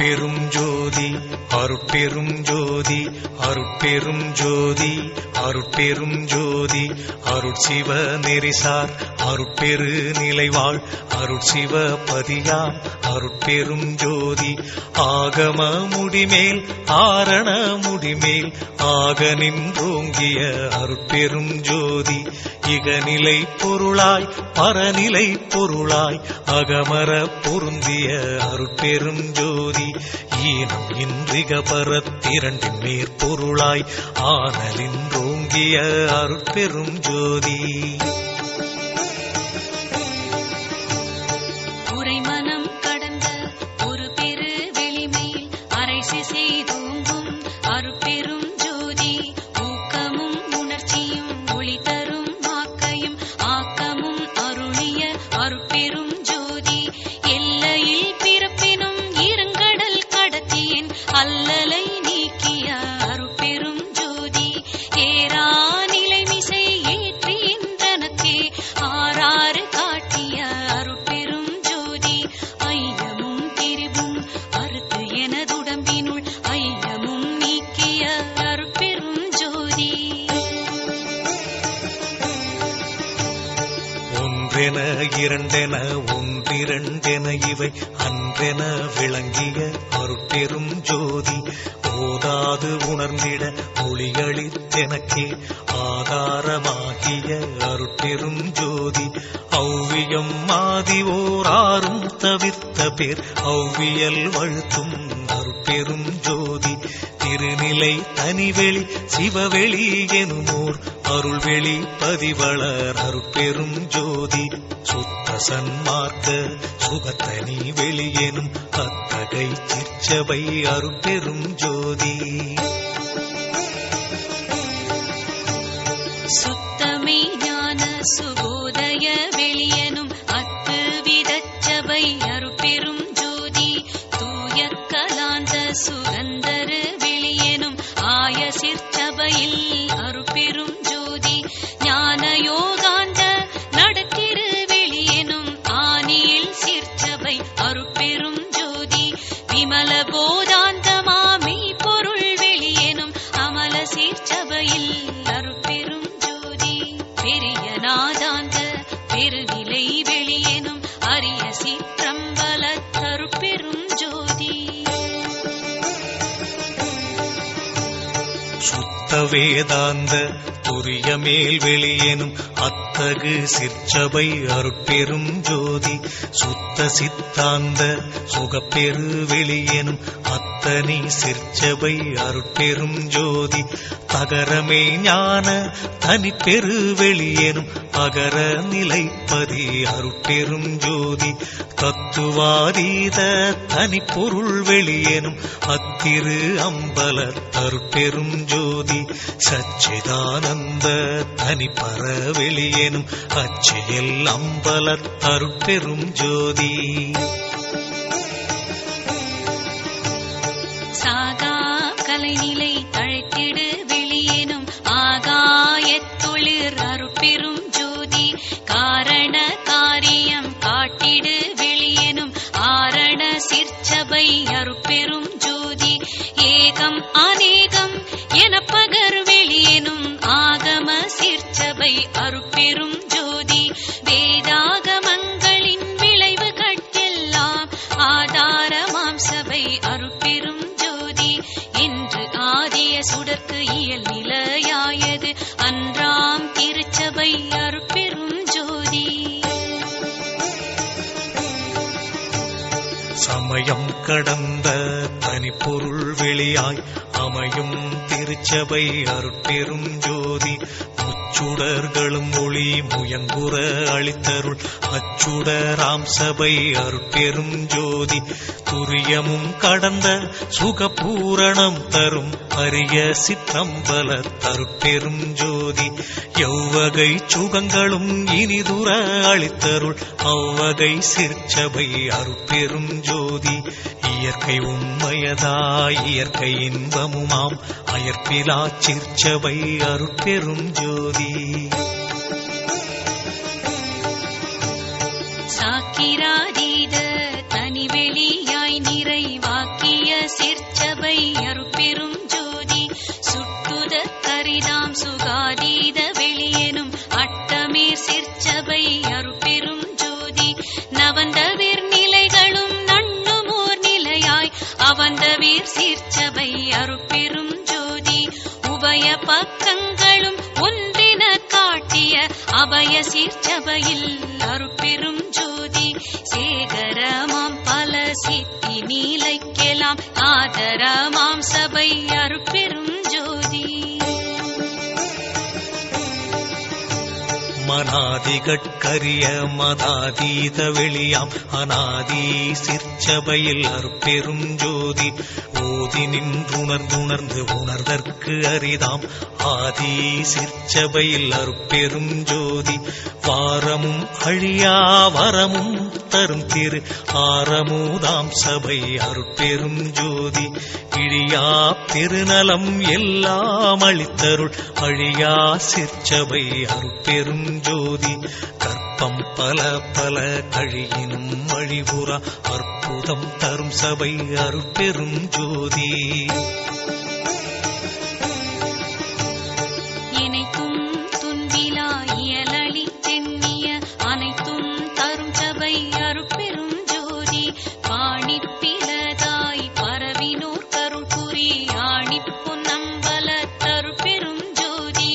அருட்பெரும் ஜோதி அருட்பெரும் ஜோதி அருட்பெரும் ஜோதி அருட்பெரும் ஜோதி அருட்சிவ நெறிசார் அருட்பெரு நிலைவாழ் அருட்சிவ பதியாம் அருட்பெரும் ஜோதி ஆகம முடிமேல் ஆரண முடிமேல் ஆக நின்றோங்கிய அருட்பெரும் ஜோதி இகநிலை பொருளாய் பரநிலை பொருளாய் அகமர பொருந்திய அருட்பெரும் ஜோதி ஈனம் இன்றிக பரத்திரண்டின் மேற்பொருளாய் ஆனலின்றோங்கிய அருட்பெரும் ஜோதி உரைமனம் கடந்த ஒரு பெரு வெளிமையில் அரைசி செய்தூங்கும் அருட்பெரும் ஜோதி ஊக்கமும் உணர்ச்சியும் ஒளி தரும் ஆக்கையும் ஆக்கமும் அருளிய அருட்பெரும் ஜோதி எல்லையில் பிறப்பினும் இருங்கடல் கடத்தியின் அல்லலை நீக்கிய அருட்பெரும் ஜோதி ஏரா நிலைமிசை ஏற்றின்றனக்கே ஆறாறு காட்டிய அருட்பெரும் ஜோதி ஐயமும் திரிவும் அறுத்து எனதுடம்பினுள் ஐயமும் நீக்கிய அருட்பெரும் ஜோதி ஒன்றென இரண்டென ஒன்றிரண்டென இவை அன்றென விளங்கிய அருட்பெரும் ஜோதி ஓதாது உணர்ந்திட ஒளியளித்தெனக்கே ஆதாரமாகிய அருட்பெரும் ஜோதி ஔவியம் மாதி ஓராறும் தவிர்த்த பேர் ஔவியல் வழுத்தும் அருட்பெரும் ஜோதி திருநிலை தனிவெளி சிவவெளி எனுமோர் அருள்வெளி பதிவளர் அருட்பெரும் ஜோதி சுத்த சன்மார்க்க சுகத்தனி வெளியெனும் அத்தகை சிற்சபை அருட்பெரும் ஜோதி சுத்தமை ஞான சுகோதய வெளியனும் அத்து விதச்சபை அருட்பெரும் ஜோதி தூய கலாந்த சுகந்தரு வெளியனும் ஆய சிற்சபையில் அருட்பெரும் ஜோதி ஞான யோகாந்த நடத்திரு வெளியனும் ஆனியில் சிற்சபை அருட்பெரும் ஜோதி விமல போதாந்தமாமை பொருள் வெளியனும் அமல சிற்சபையில் அருட்பெரும் ஜோதி பெரிய நாதாந்த பெருநிலை வெளியனும் அரிய சிற்றம்பல அருட்பெரும் ஜோதி சுத்த வேதாந்த துரிய மேல் வெளியெனும் அத்தகு சிற்சபை அருட்பெரும் ஜோதி சுத்த சித்தாந்த சுகப்பெரு வெளியெனும் அத்தனி சிற்சபை அருட்பெரும் ஜோதி தகரமே ஞான தனிப்பெரு வெளியெனும் அகர நிலைப்பதி அருட்பெரும் ஜோதி தத்துவாதீத தனிப்பொருள் வெளியெனும் அத்திரு அம்பல அருட்பெரும் ஜோதி சச்சிதானந்த தனிப்பர வெளியெனும் அச்சியல் அம்பல அருட்பெரும் ஜோதி சாகா கலைநிலை தழைத்திடு வெளியேனும் ஆகாயத்தொழிற் அருட்பெரும் ஜோதி காரண காரியம் காட்டிடு வெளியேனும் ஆரண சிற்சபை அருட்பெரும் ஜோதி ஏகம் அநேகம் என பகர் வெளியேனும் ஆகம சிற்சபை அருட்பெரும் ஜோதி வேதாகமங்களின் விளைவுகட்கெல்லாம் ஆதாரமாம் சபை அருட்பெரும் ஜோதி என்று ஆதிய சுடர்க்கு இயல் நிலையாயது அன்றாம் திருச்சபை அருட்பெரும் ஜோதி சமயம் கடந்த தனிப்பொருள் வெளியாய் அமையும் திருச்சபை அருட்பெரும் ஜோதி முச்சுடர்களும் ஒளி முயங்குற அளித்தருள் அச்சுடராம் சபை அருட்பெரும் ஜோதி துரியமும் கடந்த சுகபூரணம் தரும் அரிய சிற்றம்பல அருட்பெரும் ஜோதி எவ்வகை சுகங்களும் இனிதுர அளித்தருள் அவ்வகை சிற்சபை அருட்பெரும் ஜோதி இயற்கை உண்மையதாய் இயற்கை இன்பமுமாம் அயற்பிலா சிற்சபை அருட்பெரும் ஜோதி சாக்கிராதீத தனிவெளியாய் நிறைவாக்கிய அருட்பெரும் ஜோதி நவந்தவீர் நிலைகளும் நண்ணுமோர் நிலையாய் அவந்தவீர் சீர்ச்சபை அருட்பெரும் ஜோதி உபய பக்கங்களும் ஒன்றின காட்டிய அபய சீர்ச்சபையில் அருட்பெரும் ஜோதி சேகரமாம் பல சித்தி நீலைக்கெல்லாம் ஆதரமாம் சபை அருட்பெரும் ஜோதி மனாதிகட்கரிய மதாதீத வெளியாம் அநாதி சிற்சபையில் அருட்பெரும் ஜோதி ஓதி நின்றுணர்ந்துணர்ந்து உணர்தற்கு அரிதாம் ஆதி சிற்சபையில் அருட்பெரும் ஜோதி வாரமும் அழியா வரமும் தரும் திரு ஆரமுதாம் சபை அருட்பெரும் ஜோதி இழியா பெருநலம் எல்லாம் அளித்தருள் அழியா சிற்சபை அருட்பெரும் ஜோதி கற்பம் பல பல கழியினும் அழிவுறா அற்புதம் தரும் சபை அருட்பெரும் ஜோதி இணைத்தும் துன்பிலா இயலளி தென்னிய அனைத்தும் தரும் சபை அருட்பெரும் ஜோதி பாணிப்பிலதாய் பரவினோர் கருள் புரி ஆணிப்புன் நம்பல தருட்பெரும் ஜோதி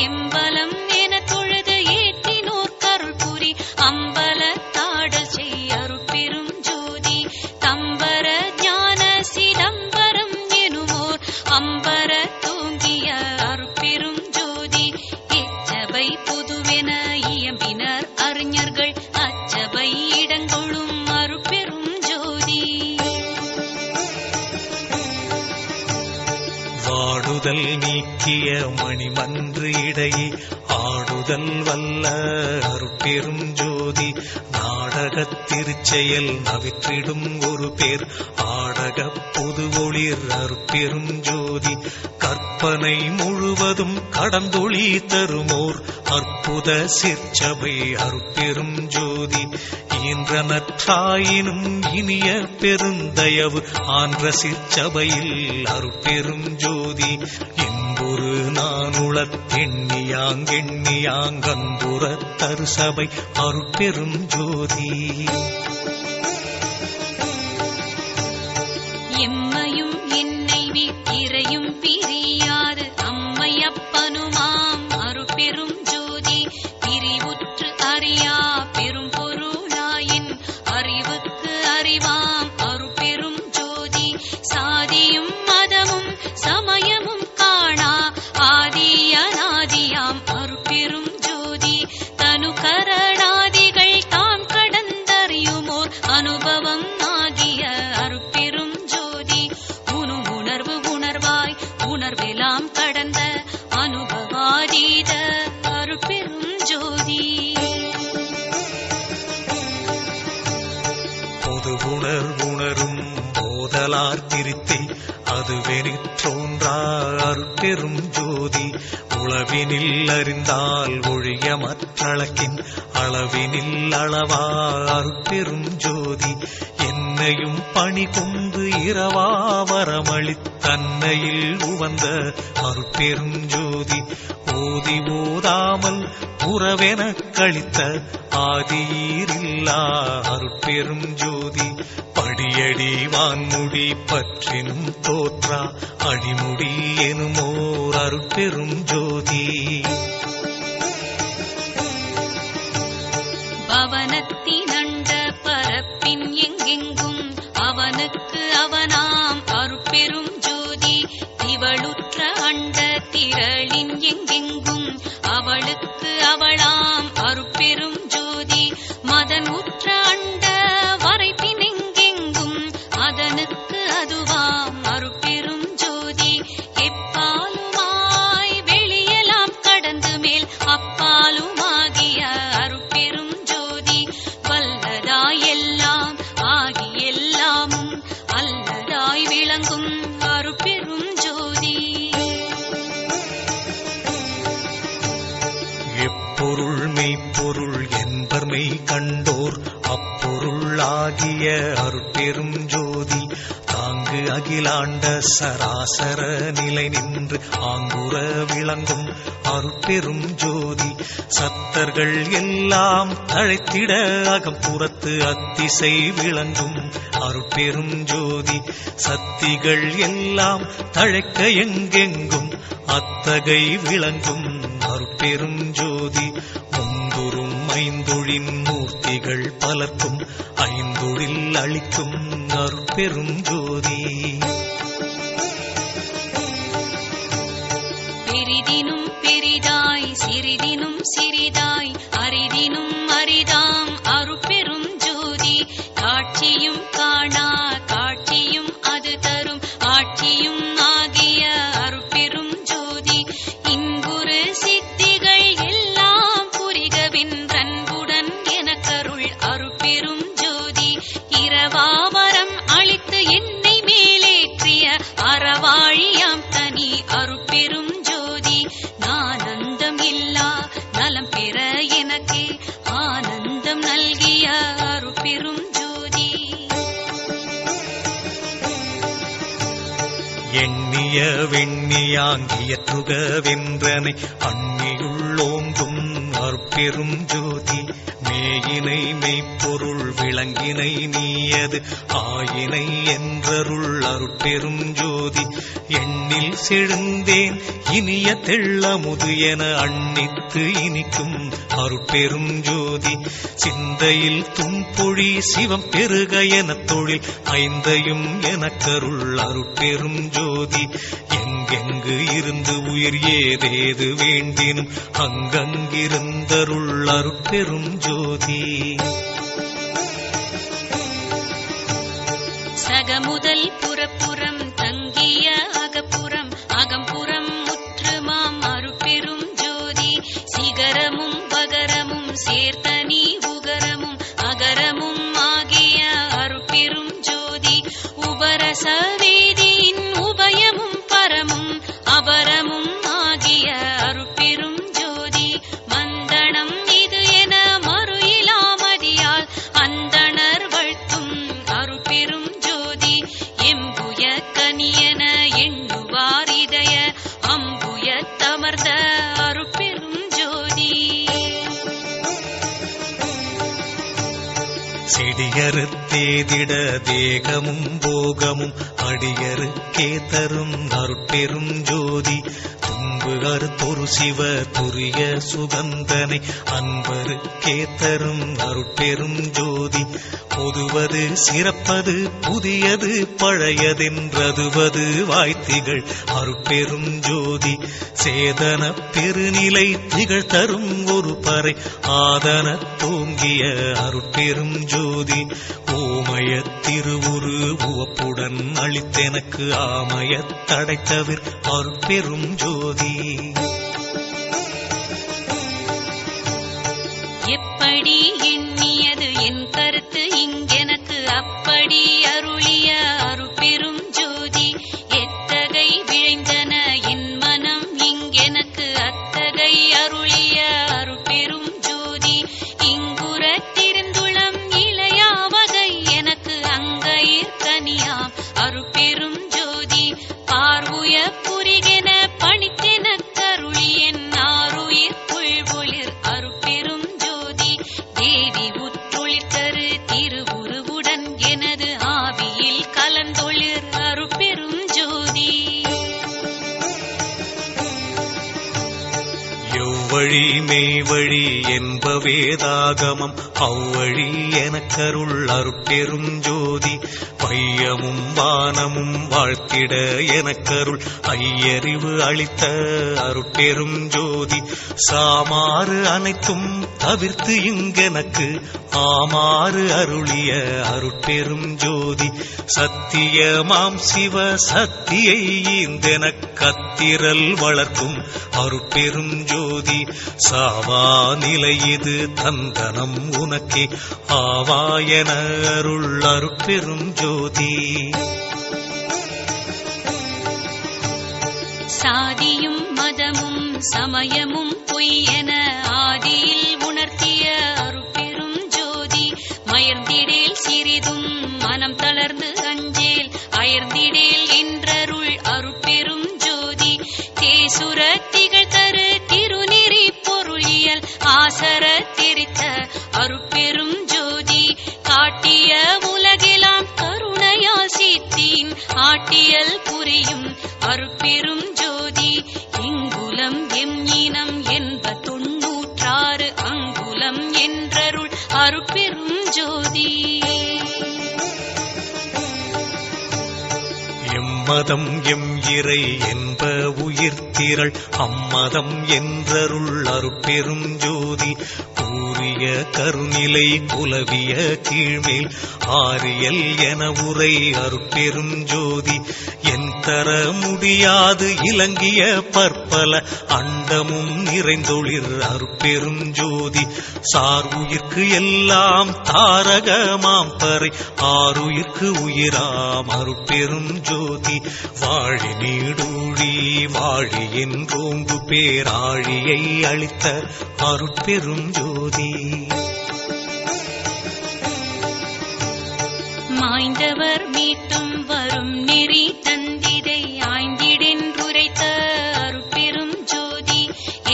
எம்பலம் என தொழுது ஏற்றினோர் கருள் புரி அம்பல தாடல் செய் அருட்பெரும் ஜோதி தம்பர ஞான சிதம்பரம் எனுமோர் அம்பர தூங்கிய அருட்பெரும் ஜோதி எச்சபை பொதுவென இயம்பினர் அறிஞர்கள் அச்சபை இடங்கொள்ளும் அருட்பெரும் ஜோதி வாடுதல் நீக்கிய மணிமன்று இடையே ஆடுதல் வல்ல அருட்பெரும் ஜோதி நாடகத் திருச்செயல் நவிற்றிடும் ஒரு பேர் ஆடக பொது ஒளிர் அருட்பெரும் ஜோதி கற்பனை முழுவதும் கடந்தொளி தருமோர் அற்புத சிற்சபை அருட்பெரும் ஜோதி ஈன்ற நற்றாயினும் இனிய பெருந்தயவு ஆன்ற சிற்சபையில் அருட்பெரும் ஜோதி என்பொரு நானுளத் எண்ணியாங்கன்புற தருசபை அருட்பெரும் ஜோதி எம்மையும் என்னை வீட்டிரையும் பிரியாது அம்மையப்பனுமாம் அருட்பெரும் ஜோதி பிரிவுற்று அறியா பெரும் பொருளாயின் அறிவுக்கு அறிவாம் அருட்பெரும் ஜோதி சாதியும் மதமும் சமயமும் காணா ஆதி அநாதியாம் அருட்பெரும் ஜோதி தனு கரணாதிகள் தாம் கடந்தறியுமோர் அனுபவம் ஆகிய அருட்பெரும் ஜோதி உணர்வு உணர்வாய் உணர்வெல்லாம் கடந்த அனுபவாதீத அருட்பெரும் ஜோதி பொது உணர்வுணரும் போதலார் திருத்தை அதுவெனிற்றோன்றா அருட்பெரும் ஜோதி உளவினில் அறிந்தால் ஒழிய மற்றளக்கின் அளவினில் அளவா அருட்பெரும் ஜோதி என்னையும் பணி கொண்டு இரவா வரமளித்தன்னையில் உவந்த அருட்பெரும் ஜோதி ஓதி ஓதாமல் உறவெனக் கழித்த ஆதியிரில்லா அருட்பெரும் ஜோதி படியடி வான்முடி பற்றினும் தோற்றா அடிமுடி எனுமோர் அருட்பெரும் ஜோதி பவனத்தினண்ட பரப்பின் எங்கெங்கும் அவனுக்கு அவனாம் அருட்பெரும் ஜோதி திவளுற்ற அண்ட திரளின் எங்கெங்கும் அவளுக்கு அவளாம் அருட்பெரும் ஜோதி மதன் உற்ற அண்ட வரைப்பின் எங்கெங்கும் அதனுக்கு அதுவாம் அருட்பெரும் ஜோதி எப்பாலுமாய் வெளியெல்லாம் கடந்து மேல் அப்பாலுமாகிய அருட்பெரும் ஜோதி வல்லதாய் எல்லாம் ஆகி எல்லாமும் அல்லதாய் விளங்கும் அருட்பெரும் ஜோதி எப்பொருள் மெய்ப்பொருள் என்பர் மெய் கண்டோர் அப்பொருள் ஆகிய அருட்பெரும் ஜோதி தாங்க ஆங்கு அகிலாண்ட சராசர நிலை நின்று ஆங்குற விளங்கும் அருட்பெரும் ஜோதி சத்தர்கள் எல்லாம் தழைத்திட அகம்புறத்து அத்திசை விளங்கும் அருட்பெரும் ஜோதி சத்திகள் எல்லாம் தழைக்க எங்கெங்கும் அத்தகை விளங்கும் அருட்பெரும் ஜோதி முந்துரும் ஐந்தொழின் மூர்த்திகள் பலர்க்கும் ஐந்தொழில் அளிக்கும் அருட்பெரும் ஜோதி பெரிதினும் பெரிதாய் சிறிதினும் சிறிதாய் அரிதினும் அரிதாம் அருட்பெரும் ஜோதி காட்சியும் காணா காட்சியும் அது தரும் ஆட்சியும் ஆகிய அருட்பெரும் ஜோதி இன்புறு சித்திகள் எல்லாம் புரிகவென்றன்புடன் எனக்கருள் அருட்பெரும் ஜோதி இரவாவரம் அளித்து என்னை மேலேற்றிய அறவாழியாம் தனி அருட்பெரும் ஜோதி நானந்தம் இல்லா நலம் பெற எனக்கு ஆனந்தம் நல்கிய அருட்பெரும் ஜோதி எண்ணிய வெண்ணியாங்கியற்றுக வென்றனை அண்ணியுள்ளோங்கும் அருட்பெரும் ஜோதி மேயினை மெய்ப்பொருள் விளங்கினை நீயது ஆயினை என்றருள் அருட்பெரும் ஜோதி எண்ணில் செழுந்தேன் இனிய தெள்ளமுது என அண்ணித்து இனிக்கும் அருட்பெரும் ஜோதி சிந்தையில் தும்பொழி சிவம் பெருக என தொழில் ஐந்தையும் எனக்கருள் அருட்பெரும் ஜோதி எங்கெங்கு இருந்து உயிர் ஏதேது வேண்டினும் அங்கங்கிருந்தருள் அருட்பெரும் ஜோதி சகமுதல் புறப்புறம் தங்கிய அகப்புறம் அகம்புறம் முற்றுமாம் அருட்பெரும் ஜோதி சிகரமும் பகரமும் சேர்த்தனி உகரமும் அகரமும் ஆகிய அருட்பெரும் ஜோதி உபரச வேதியின் உபயமும் பரமும் அபரமும் ஆகிய அருட்பெரும் ஜோதி மந்தனம் இது என மறு இலாமதியால் அந்தணர் வாழ்த்தும் அருட்பெரும் ஜோதி எம்புய கனியன எண்ணுவார் இதய அம்புய தமர்ந்த அருட்பெரும் ஜோதி செடியறுத்தேதிட தேகமும் போகமும் அடியருக்கே தரும் அருட்பெரும் ஜோதி துன்புகர் தொரு சிவ துரிய சுகந்தனை அன்பருக்கே தரும் அருட்பெரும் ஜோதி பொதுவது சிறப்பது புதியது பழையதென்றதுவது வாய்த்திகள் அருட்பெரும் ஜோதி சேதன பெருநிலை திகழ் தரும் ஒரு பறை ஆதன தோங்கிய அருட்பெரும் ஜோதி ஓமய திருவுரு உவப்புடன் அளித்தெனக்கு ஆமய தடைத்தவிர் அருட்பெரும் ஜோதி எப்படி எண்ணியது என் கருத்து இங்கெனக்கு அப்படி அருளிய அருட்பெரும் ஜோதி எத்தகை விழைந்தன என் மனம் இங்கெனக்கு அத்தகை அருளிய அருட்பெரும் ஜோதி இங்குறத் திருந்துளம் இளையாவகை எனக்கு அங்கயிற் கனியாம் அருட்பெரும் ஜோதி பார்வுய புரிகென பணித்தெனக் கருளி என் ஆருயிர் புள்வொளிர் அருட்பெரும் ஜோதி தேவி உற்றொழித்தரு திருவுருவுடன் எனது ஆவியில் கலந்தொளிர் அருட்பெரும் ஜோதி எவ்வழி மெய்வழி என்ப வேதாகமம் அவ்வழி எனக்கருள் அருட்பெரும் ஜோதி பையமும் வானமும் வாழ்த்திட எனக்கருள் ஐயறிவு அளித்த அருட்பெரும் ஜோதி சாமாறு அனைத்தும் தவிர்த்து இங்கெனக்கு ஆமாறு அருளிய அருட்பெரும் ஜோதி சத்தியமாம் சிவ சக்தியை ஈந்தெனக் கத்திரல் வளர்க்கும் அருட்பெரும் ஜோதி சாவா நிலை இது தந்தனம் உனக்கே ஆவாயன அருள் அருட்பெரும் ஜோதி சாதியும் மதமும் சமயமும் பொய்யென ஆதியில் உணர்த்திய அருட்பெரும் ஜோதி மயர்ந்திடேல் சிறிதும் மனம் தளர்ந்து அஞ்சேல் அய சேர்ந்திடேல் என்றருள் அருட்பெரும் ஜோதி தேசுர திகழ் தரு திருநெறி பொருளியல் ஆசர தெரித்த அருட்பெரும் ஜோதி காட்டிய உலகெல்லாம் கருணையால் சித்தின் ஆட்டியல் புரியும் அருட்பெரும் ஜோதி இங்குலம் எம் இனம் என்ப 96 அங்குலம் என்றருள் அருட்பெரும் ஜோதி எம்மதம் எம் இறை என்ப உயிர்த்திரள் அம்மதம் என்றருள் அருட்பெரும் ஜோதி கூறிய கருநிலை குலவிய கீழ்மேல் ஆரியல் என உரை அருட்பெரும் ஜோதி என் தர முடியாது இலங்கிய பற்பல அண்டமும் நிறைந்தொளிர் அருட்பெரும் ஜோதி சார் உயிர்க்கு எல்லாம் தாரகமாம் பறை ஆறுயிர்க்கு உயிராம் அருட்பெரும் ஜோதி வாழி நீடூழி வாழி என்றோங்கு பேராழியை அளித்த அருட்பெரும் ஜோதி மாய்ந்தவர் மீட்டும் வரும் நெறி தந்திதை ஆய்ந்திடென்றுரைத்த அருட்பெரும் ஜோதி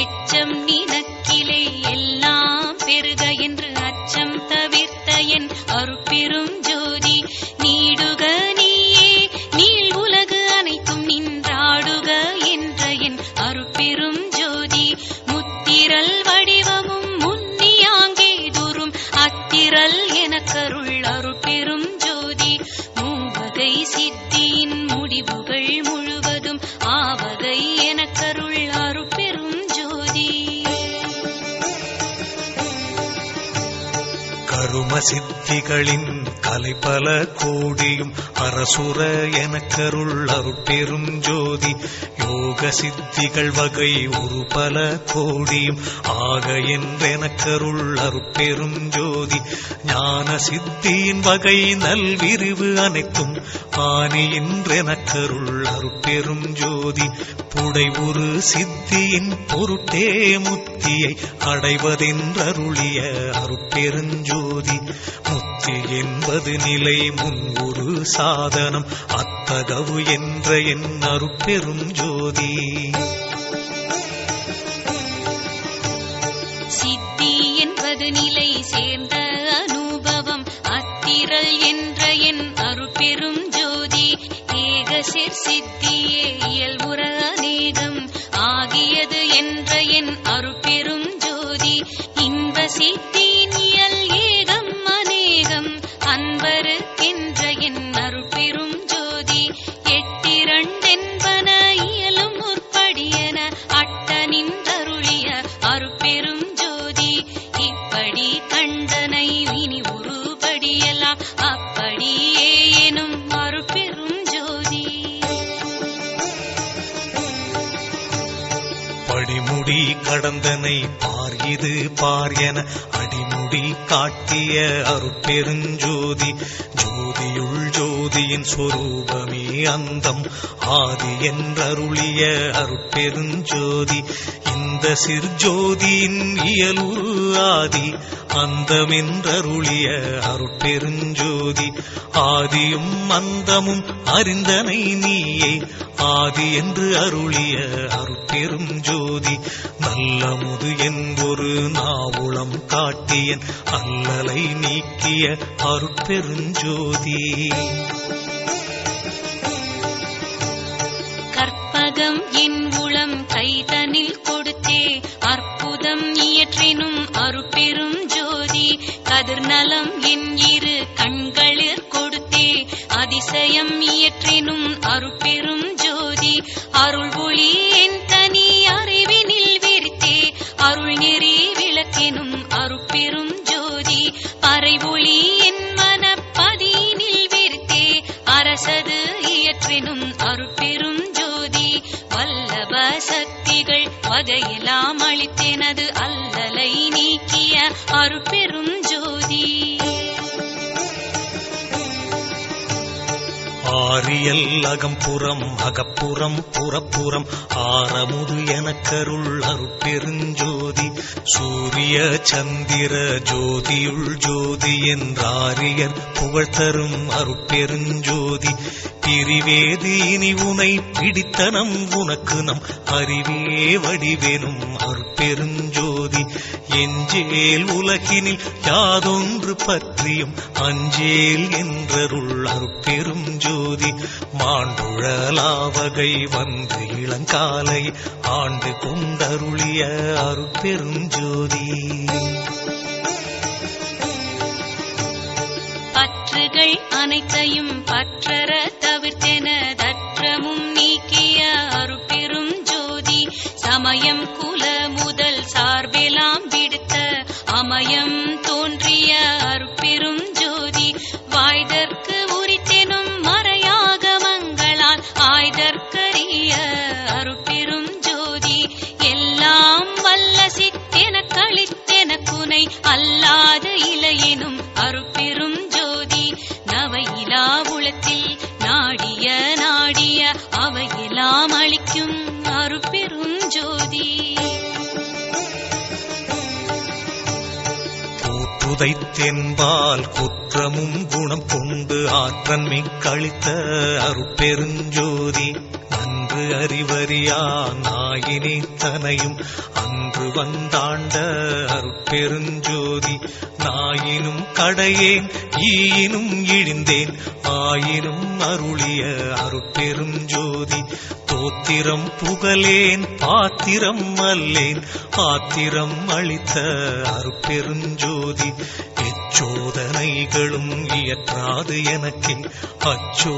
எச்சம் நினக்கிலே எல்லாம் பெருக என்று அச்சம் தவிர்த்த என் அருட்பெரும் ஜோதி நீடுக நீயே நீள் உலகு அனைத்தும் நின்றாடுக என்ற என் அருட்பெரும் ஜோதி முத்திரல் வடிவமும் முன்னியாங்கே துரும் அத்திரல் எனக்கருள் அருட்பெரும் ஜோதி மூவகை சித்தியின் முடிவுகள் முழுவதும் ஆவகை எனக்கருள் அருட்பெரும் ஜோதி கரும சித்திகளின் கலைபல கோடியும் அரசுர எனக்கருள் அருட்பெரும் ஜோதி யோக சித்திகள் வகை ஒரு பல கோடியும் ஆக என்றெனக்கருள் அருட்பெரும் ஜோதி ஞான சித்தியின் வகை நல்விரிவு அனைத்தும் ஆனி என்றெனக்கருள் அருட்பெரும் ஜோதி புடை ஒரு சித்தியின் பொருட்டே முத்தியை அடைவதென்றருளிய அருட்பெருஞ்சோதி முத்தி என்பது நிலை முன் ஒரு சாதனம் அத்தகவு என்ற என் அருட்பெரும் ஜோதி சித்தி என்பது நிலை சேர்ந்த அனுபவம் அத்திரல் என்ற என் அருட்பெரும் ஜோதி ஏகசிற் சித்தியே இயல்புற அநேகம் ஆகியது என்ற என் அருட்பெரும் ஜோதி இன்ப சித்தியின் இயல் ஏகம் அநேகம் அன்பருக்கென்ற என் அருட்பெரும் ஜோதி எட்டிரண்டென்பன இயலும் முற்படியன அட்ட நின்றருளிய அருட்பெரும் ஜோதி இப்படி கண்டனை இனி ஒருபடியெல்லாம் அப்படியே எனும் அருட்பெரும் ஜோதி படிமுடி கடந்தனை பார் இது பார் என அடிமுடி காட்டிய அருட்பெருஞ்சோதி ஜோதியுள் ஜோதியின் சொரூபமே அந்தம் ஆதி என்றருளிய அருட்பெருஞ்சோதி இந்த சிற்ஜோதியின் இயலுரு ஆதி அந்தமென்றருளிய அருட்பெருஞ்சோதி ஆதியும் அந்தமும் அறிந்தனை நீயே ஆதி என்று அருளிய அருட்பெரும் ஜோதி நல்லமுது என்பொரு நாவுளம் காட்டியன் அல்லலை நீக்கிய அருட்பெருஞ்சோதி கற்பகம் என் உளம் கைதனில் கொடுத்தே அற்புதம் இயற்றினும் அருட்பெரும் ஜோதி கதிர்நலம் என் இரு கண்களிற் கொடுத்தே அதிசயம் இயற்றினும் அருட்பெரும் ஜோதி அருள் ஒளி என் தனி அறிவினில் விரித்தே அருள் நெறி விளக்கெனும் அருட்பெரும் ஜோதி பறை ஒளி என் மனப்பதியினில் விரித்தே அரசது இயற்றினும் அருட்பெரும் ஜோதி வல்லப சக்திகள் வகையெல்லாம் அளித்தெனது அல்லலை நீக்கிய அருட்பெரும் ஜோதி ஆரியல் அகம்புறம் அகப்புறம் புறப்புறம் ஆரமுது எனக்கருள் அருட்பெருஞ்சோதி சூரிய சந்திர ஜோதியுள் ஜோதி என்றாரியர் புகழ்தரும் அருட்பெருஞ்சோதி பிரிவேது இனி உனை பிடித்தனம் உனக்கு நம் அறிவே வடிவேனும் அருட்பெருஞ்சோதி எஞ்சேல் உலகினில் யாதொன்று பற்றியும் அஞ்சேல் என்றருள் அருட்பெரும் ஜோதி மாண்டுழலாவகை வந்து இளங்காலை ஆண்டு கொண்டருளிய அருட்பெருஞ்சோதி பற்றுகள் அனைத்தையும் பற்றற தவிர்த்தென தற்றமும் நீக்கிய அருட்பெரும் ஜோதி சமயம் குல முதல் சார்பெலாம் விடுத்த அமயம் தோன்றிய அருட்பெரும் ஜோதி வாய்தற்கு உரித்தெனும் மறையாகமங்களால் ஆய்தற்கரிய அருட்பெரும் ஜோதி எல்லாம் வல்ல சித்தென கழித்தென குனை அல்லாத இலையெனும் அருட்பெரும் ஜோதி நவையிலா உளத்தில் நாடிய நாடிய அவையெல்லாம் அளிக்கும் அருட்பெரும் ஜோதி கூற்றுதைத்தென்பால் குற்றமும் குணம் கொண்டு ஆற்றன்மை கழித்த அருட்பெருஞ்சோதி நன்று அறிவறியா நாயினே தனையும் அன்று வந்தாண்ட அருட்பெருஞ்சோதி நாயினும் கடையேன் ஈயினும் இழிந்தேன் ஆயினும் அருளிய அருட்பெருஞ்சோதி தோத்திரம் புகழேன் பாத்திரம் அல்லேன் ஆத்திரம் அளித்த அருட்பெருஞ்சோதி எச்சோதனைகளும் இயற்றாது எனக்கே அச்சோ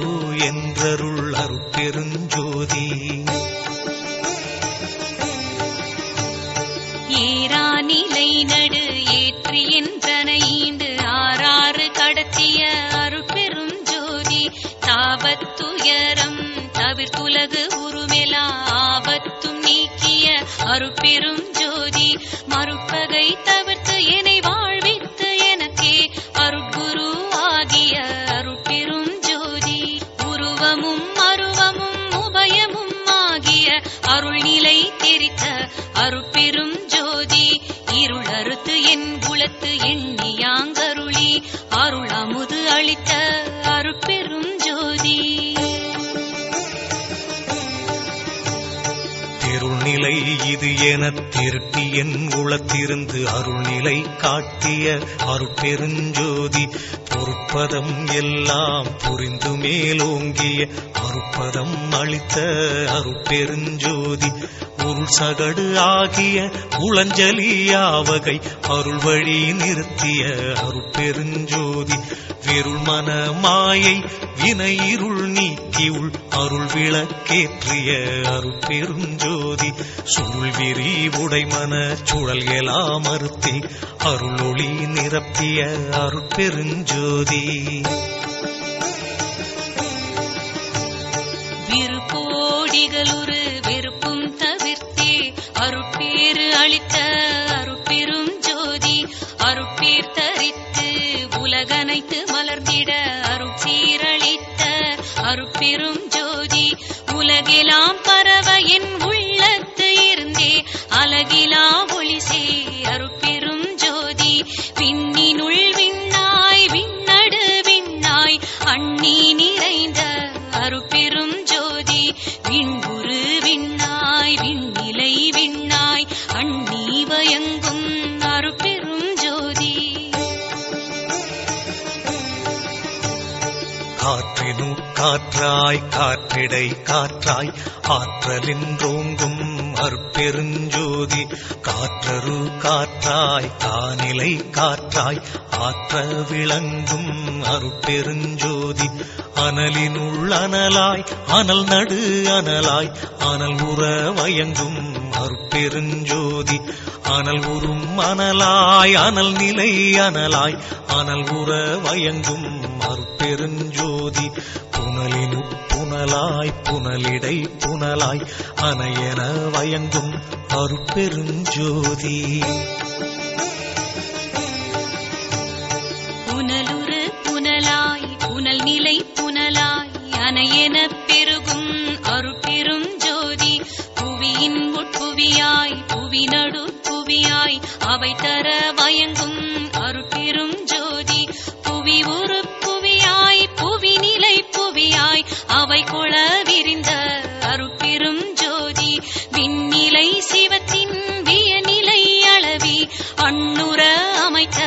என்றருள் அருட்பெருஞ்சோதி ஏரா நிலை நடு ஏற்றி என்றன ஈண்டு ஆறாறு கடத்திய அருட்பெரும் ஜோதி தாபத்துயரம் தவிர்த்துலகு உருமெலா ஆபத்தும் நீக்கிய அருட்பெரும் ஜோதி மறுப்பகை தவிர்த்து என்னை வாழ்வித்து எனக்கே அருட்குரு ஆகிய அருட்பெரும் ஜோதி உருவமும் அருவமும் உபயமும் ஆகிய அருள்நிலை தெரித்த அருட்பெரும் ஜோதி இருள் அறுத்து என் குலத்து எண்ணியாங்கருளி அருள் அமுது அளித்த அருட்பெரும் ஜோதி திருநிலை இது எனத் திருட்டி என் உளத்திருந்து அருள்நிலை காட்டிய அருட்பெருஞ்சோதி பொறுப்பதம் எல்லாம் புரிந்து மேலோங்கிய அருட்பதம் அளித்த அருட்பெருஞ்சோதி உருள் சகடு ஆகிய உளஞ்சலியாவகை அருள் வழி நிறுத்திய அருட்பெருஞ்சோதி விருள் மன மாயை வினை இருள் நீக்கி உள் அருள் விளக்கேற்றிய அருட்பெருஞ்சோதி சுருள் விரி உடைமன சுழல் எலாம் அறுத்தே அருளொளி நிரப்பிய அருட்பெருஞ்சோதி விருப்போடிகளுரு வெறுப்பும் தவிர்த்தே அருட்பேறு அளித்த அருட்பெரும் ஜோதி அருட்பேர் தரித்து உலகனைத்து மலர்ந்திட அருட்சீரளித்த அருட்பெரும் ஜோதி உலகெலாம் பரவ என் உள்ளத்து இருந்தே அலகிலா ஒளிசே அருட்பெரும் ஜோதி விண்ணினுள் விண்ணாய் விண்ணடு விண்ணாய் அண்ணி நிறைந்த அருட்பெரும் ஜோதி விண்புரு விண்ணாய் விண்ணிலை விண்ணாய் அண்ணி வயங்கும் அருட்பெரும் ஜோதி காற்றினு காற்றாய் காற்றிடை காற்றாய் ஆற்றலின்றோங்கும் அருட்பெருஞ்சோதி காற்றரு காற்றாய் கானிலை காற்றாய் ஆற்ற விளங்கும் அருட்பெருஞ்சோதி அனலினுள் அனலாய் அனல் நடு அனலாய் அனல் உற வயங்கும் அருட்பெருஞ்சோதி அனல் உறும் அனலாய் அனல் நிலை அனலாய் அனல் உற வயங்கும் அருட்பெருஞ்சோதி புனலினு புனலாய் புனலிடை புனலாய் அனையன வயங்கும் அருட்பெருஞ்சோதி புனலுரு புனலாய் புனல் நிலை புனலாய் அனை அணையெனப் பெருகும் அருட்பெரும் ஜோதி புவியின் உட்புவியாய் புவி நடு புவியாய் அவை தர வயங்கும் அருட்பெரும் ஜோதி புவி உரு புவியாய் புவி நிலை புவியாய் அவை கொள விரிந்த அருட்பெரும் ஜோதி விண்ணிலை சிவத்தின் வியநிலை அளவி அண்ணுற அமைத்த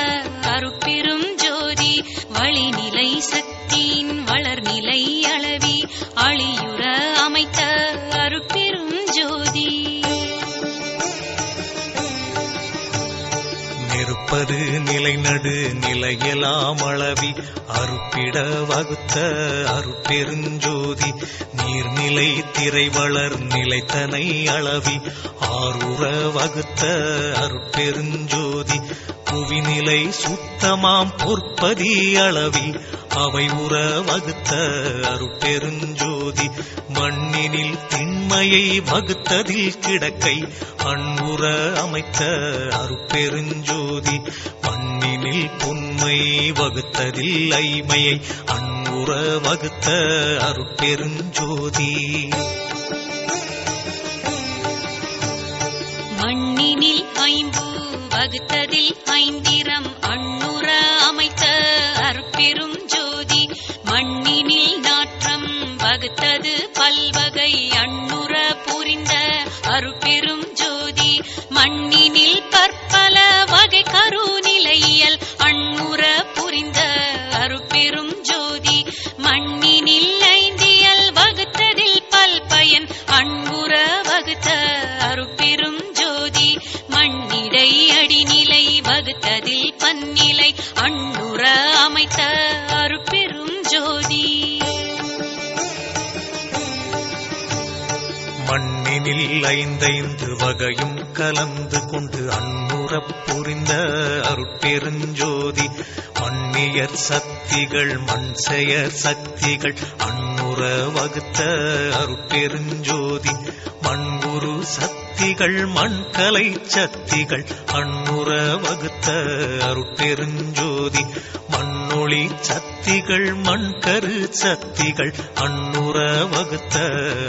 அருட்பெரும் ஜோதி வழிநிலை சக்தியின் வளர்நிலை அளவி அழியுற அமைத்த அருட்பெரும் ஜோதி நெருப்பது நிலைநடு நிலையெல்லாம் அளவி அருப்பிட வகுத்த அருட்பெருஞ்சோதி நீர்நிலை திரை வளர் நிலைத்தனை அளவி ஆறுற வகுத்த அருட்பெருஞ்சோதி புவிநிலை சுத்தமாம் பொற்பதி அளவி அவை உற வகுத்த அருட்பெருஞ்சோதி மண்ணினில் திண்மையை வகுத்ததில் கிடக்கை அன்புற அமைத்த அருட்பெருஞ்சோதி மண்ணினில் பொன்மை வகுத்ததில் ஐமையை அன்புற வகுத்த அருட்பெருஞ்சோதி மண்ணினில் ஐம்பூ வகுத்ததில் ஐந்திரம் அண்ணுற அமைத்த அருட்பெரும் ஜோதி மண்ணினில் நாற்றம் வகுத்தது பல்வகை அண்ணுற புரிந்த அருட்பெரும் ஜோதி மண்ணினில் பற்பல வகை கருநிலையியல் அண்ணுற புரிந்த அருட்பெரும் ஜோதி மண்ணினில் ஐந்தியல் வகுத்ததில் பல்பயன் அன்புற வகுத்த அருட்பெரும் ஜோதி மண்ணிடை அடிநிலை வகுத்ததில் பன்னிலை அண்ணுற அமைத்த அருட்பெரும் ஜோதி மண்ணினில் ஐந்தைந்து வகையும் கலந்து கொண்டு அன்புறப் புரிந்த அருட்பெருஞ்சோதி மண்ணியர் சக்திகள் மண் செயற் சக்திகள் அன்னுற வகுத்த அருட்பெருஞ்சோதி மண்குரு சக்திகள் மண்கலை சக்திகள் அன்னுற வகுத்த அருட்பெருஞ்சோதி மண்ணொளி சக்திகள் மண்கரு சக்திகள் அன்னுற வகுத்த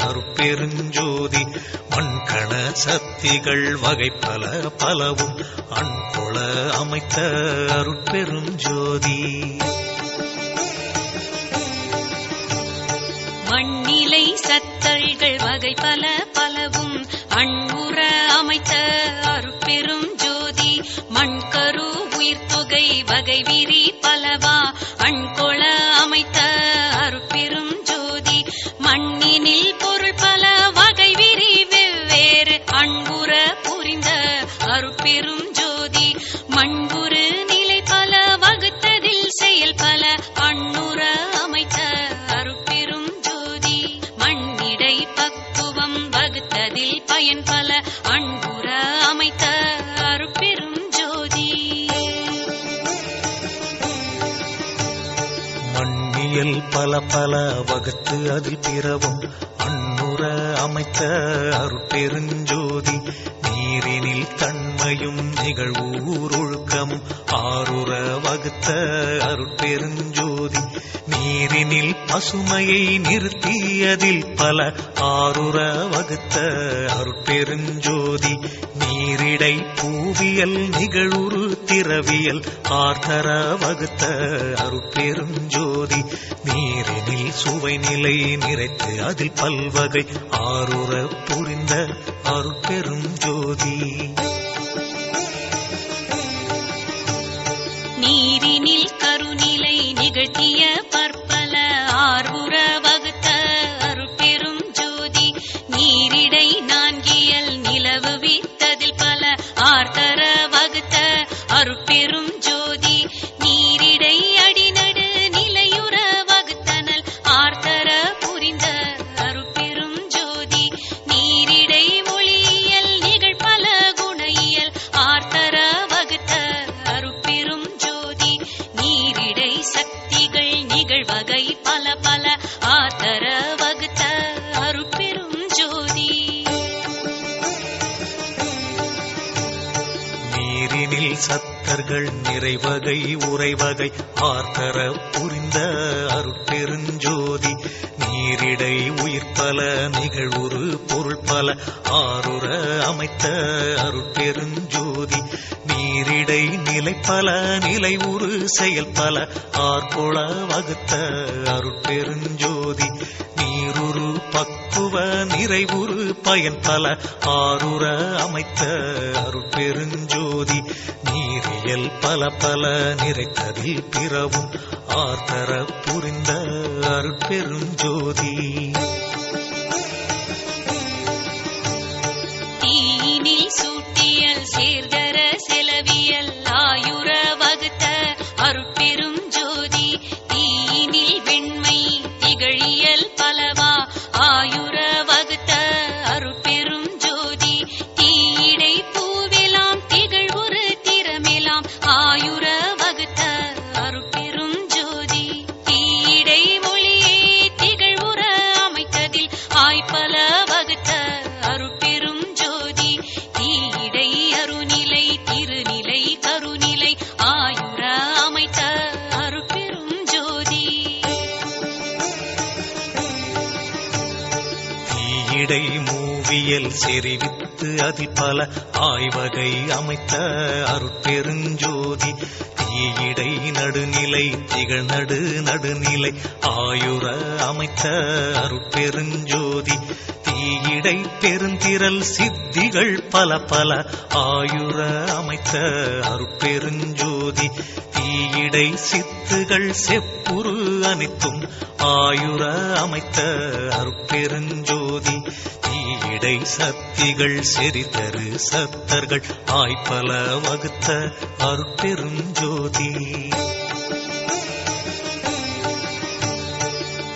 அருட்பெருஞ்சோதி மண்கண சக்திகள் வகை பல பலவும் அன்கொள அமைத்த அருட்பெருஞ்சோதி மண்ணிலை சத்தல்கள் வகை பல பலவும் அன்புற அமைத்த அருட்பெரும் ஜோதி மண்கரு உயிர்த்தொகை வகை விரி பலவா அண்கொள அமைத்த அருட்பெரும் ஜோதி மண்ணினில் பொருள் பல வகை விரி வெவ்வேறு அன்புற புரிந்த அருட்பெரும் ஜோதி மண்புரு நிலை பல வகுத்ததில் செயல் பல அண்ணுற அமைத்த அருட்பெரும் ஜோதி மண்ணிடை பக்குவம் வகுத்ததில் பயன் பல அன்புற அமைத்த அருட்பெரும் ஜோதி மண்ணியல் பல பல வகுத்து அதில் பிறவும் அன்னுற அமைத்த அருட்பெருஞ்சோதி நீரினில் தன்மையும் நிகழ்வூர் ஒழுக்கமும் ஆறுற வகுத்த அருட்பெருஞ்சோதி நீரினில் பசுமையை நிறுத்தியதில் பல ஆறுற வகுத்த அருட்பெருஞ்சோதி நீரிடை பூவியல் நிகழ்வுறு திரவியல் ஆர்த்தர வகுத்த அருட்பெருஞ்சோதி நீரினில் சுவைநிலை நிறைத்து அதில் பல்வகை ஆறுற புரிந்த அருட்பெருஞ்சோதி நீரினில் கருநிலை நிகழ்த்திய பற்பல ஆர்வுற வகுத்த அருட்பெரும் ஜோதி நீரிடை நான்கியல் நிலவு வித்ததில் பல ஆர்த்தர வகுத்த அருட்பெரும் ஜோதி நீரிடை அடிநடு நிலையுற வகுத்தனல் ஆர்த்தர புரிந்த அருட்பெரும் ஜோதி நீரிடை ஒளியியல் நிகழ் பல குணையியல் ஆர்த்தர வகுத்த அருட்பெரும் ஜோதி நீரிடை சக்திகள் நிகழ்வகை பல பல ஆர்த்தர வகுத்த அருட்பெரும் ஜோதி நீரினில் சத்தர்கள் நிறைவகை உறைவகை ஆர்த்தர புரிந்த அருட்பெருஞ்சோதி நீரிடை உயிர் பல நிகழ்வுறு பொருள் பல ஆருற அமைத்த அருட்பெருஞ்சோதி நீரிடை நிலை பல நிலை உரு செயல் பல ஆர்கொள வகுத்த அருட்பெருஞ்சோதி நீருரு பக்குவ நிறைவுறு பயன் பல ஆருற அமைத்த அருட்பெருஞ்சோதி நீரியல் பல பல நிறைத்ததில் பிறவும் ஆர்தர புரிந்த அருட்பெருஞ்சோதி தீயினில் சூட்டியல் சேர்தர செலவியல் ஆயுர வகுத்த அருட்பெரும் ஜோதி தீயினில் வெண்மை திகழியல் பலவா ஆயுர வகுத்த அருட்பெரும் ஜோதி தீயிடை பூவெலாம் திகழ்வுறு திறமெலாம் ஆயுர வகுத்த அருட்பெரும் ஜோதி தீயிடை மொழியே திகழ்வுற அமைத்ததில் ஆய்பல வகுத்த அருட்பெரும் ஜோதி தீயிடை அருநிலை திருநிலை கருநிலை ஆயுர அமைத்த அருட்பெரும் ஜோதி தீயிடை மூவியல் செறிவித்து அதில் பல ஆய்வகை அமைத்த அருட்பெருஞ்சோதி தீயிடை நடுநிலை திகழ் நடுநிலை ஆயுர அமைத்த அருட்பெருஞ்சோதி தீயிடை பெருந்திரல் சித்திகள் பல பல ஆயுர அமைத்த அருட்பெருஞ்சோதி தீயிடை சித்துகள் செப்புரு அனைத்தும் ஆயுர அமைத்த அருட்பெருஞ்சோதி தீயிடை சக்திகள் செறிதரு சத்தர்கள் ஆய்பல வகுத்த அருட்பெருஞ்சோதி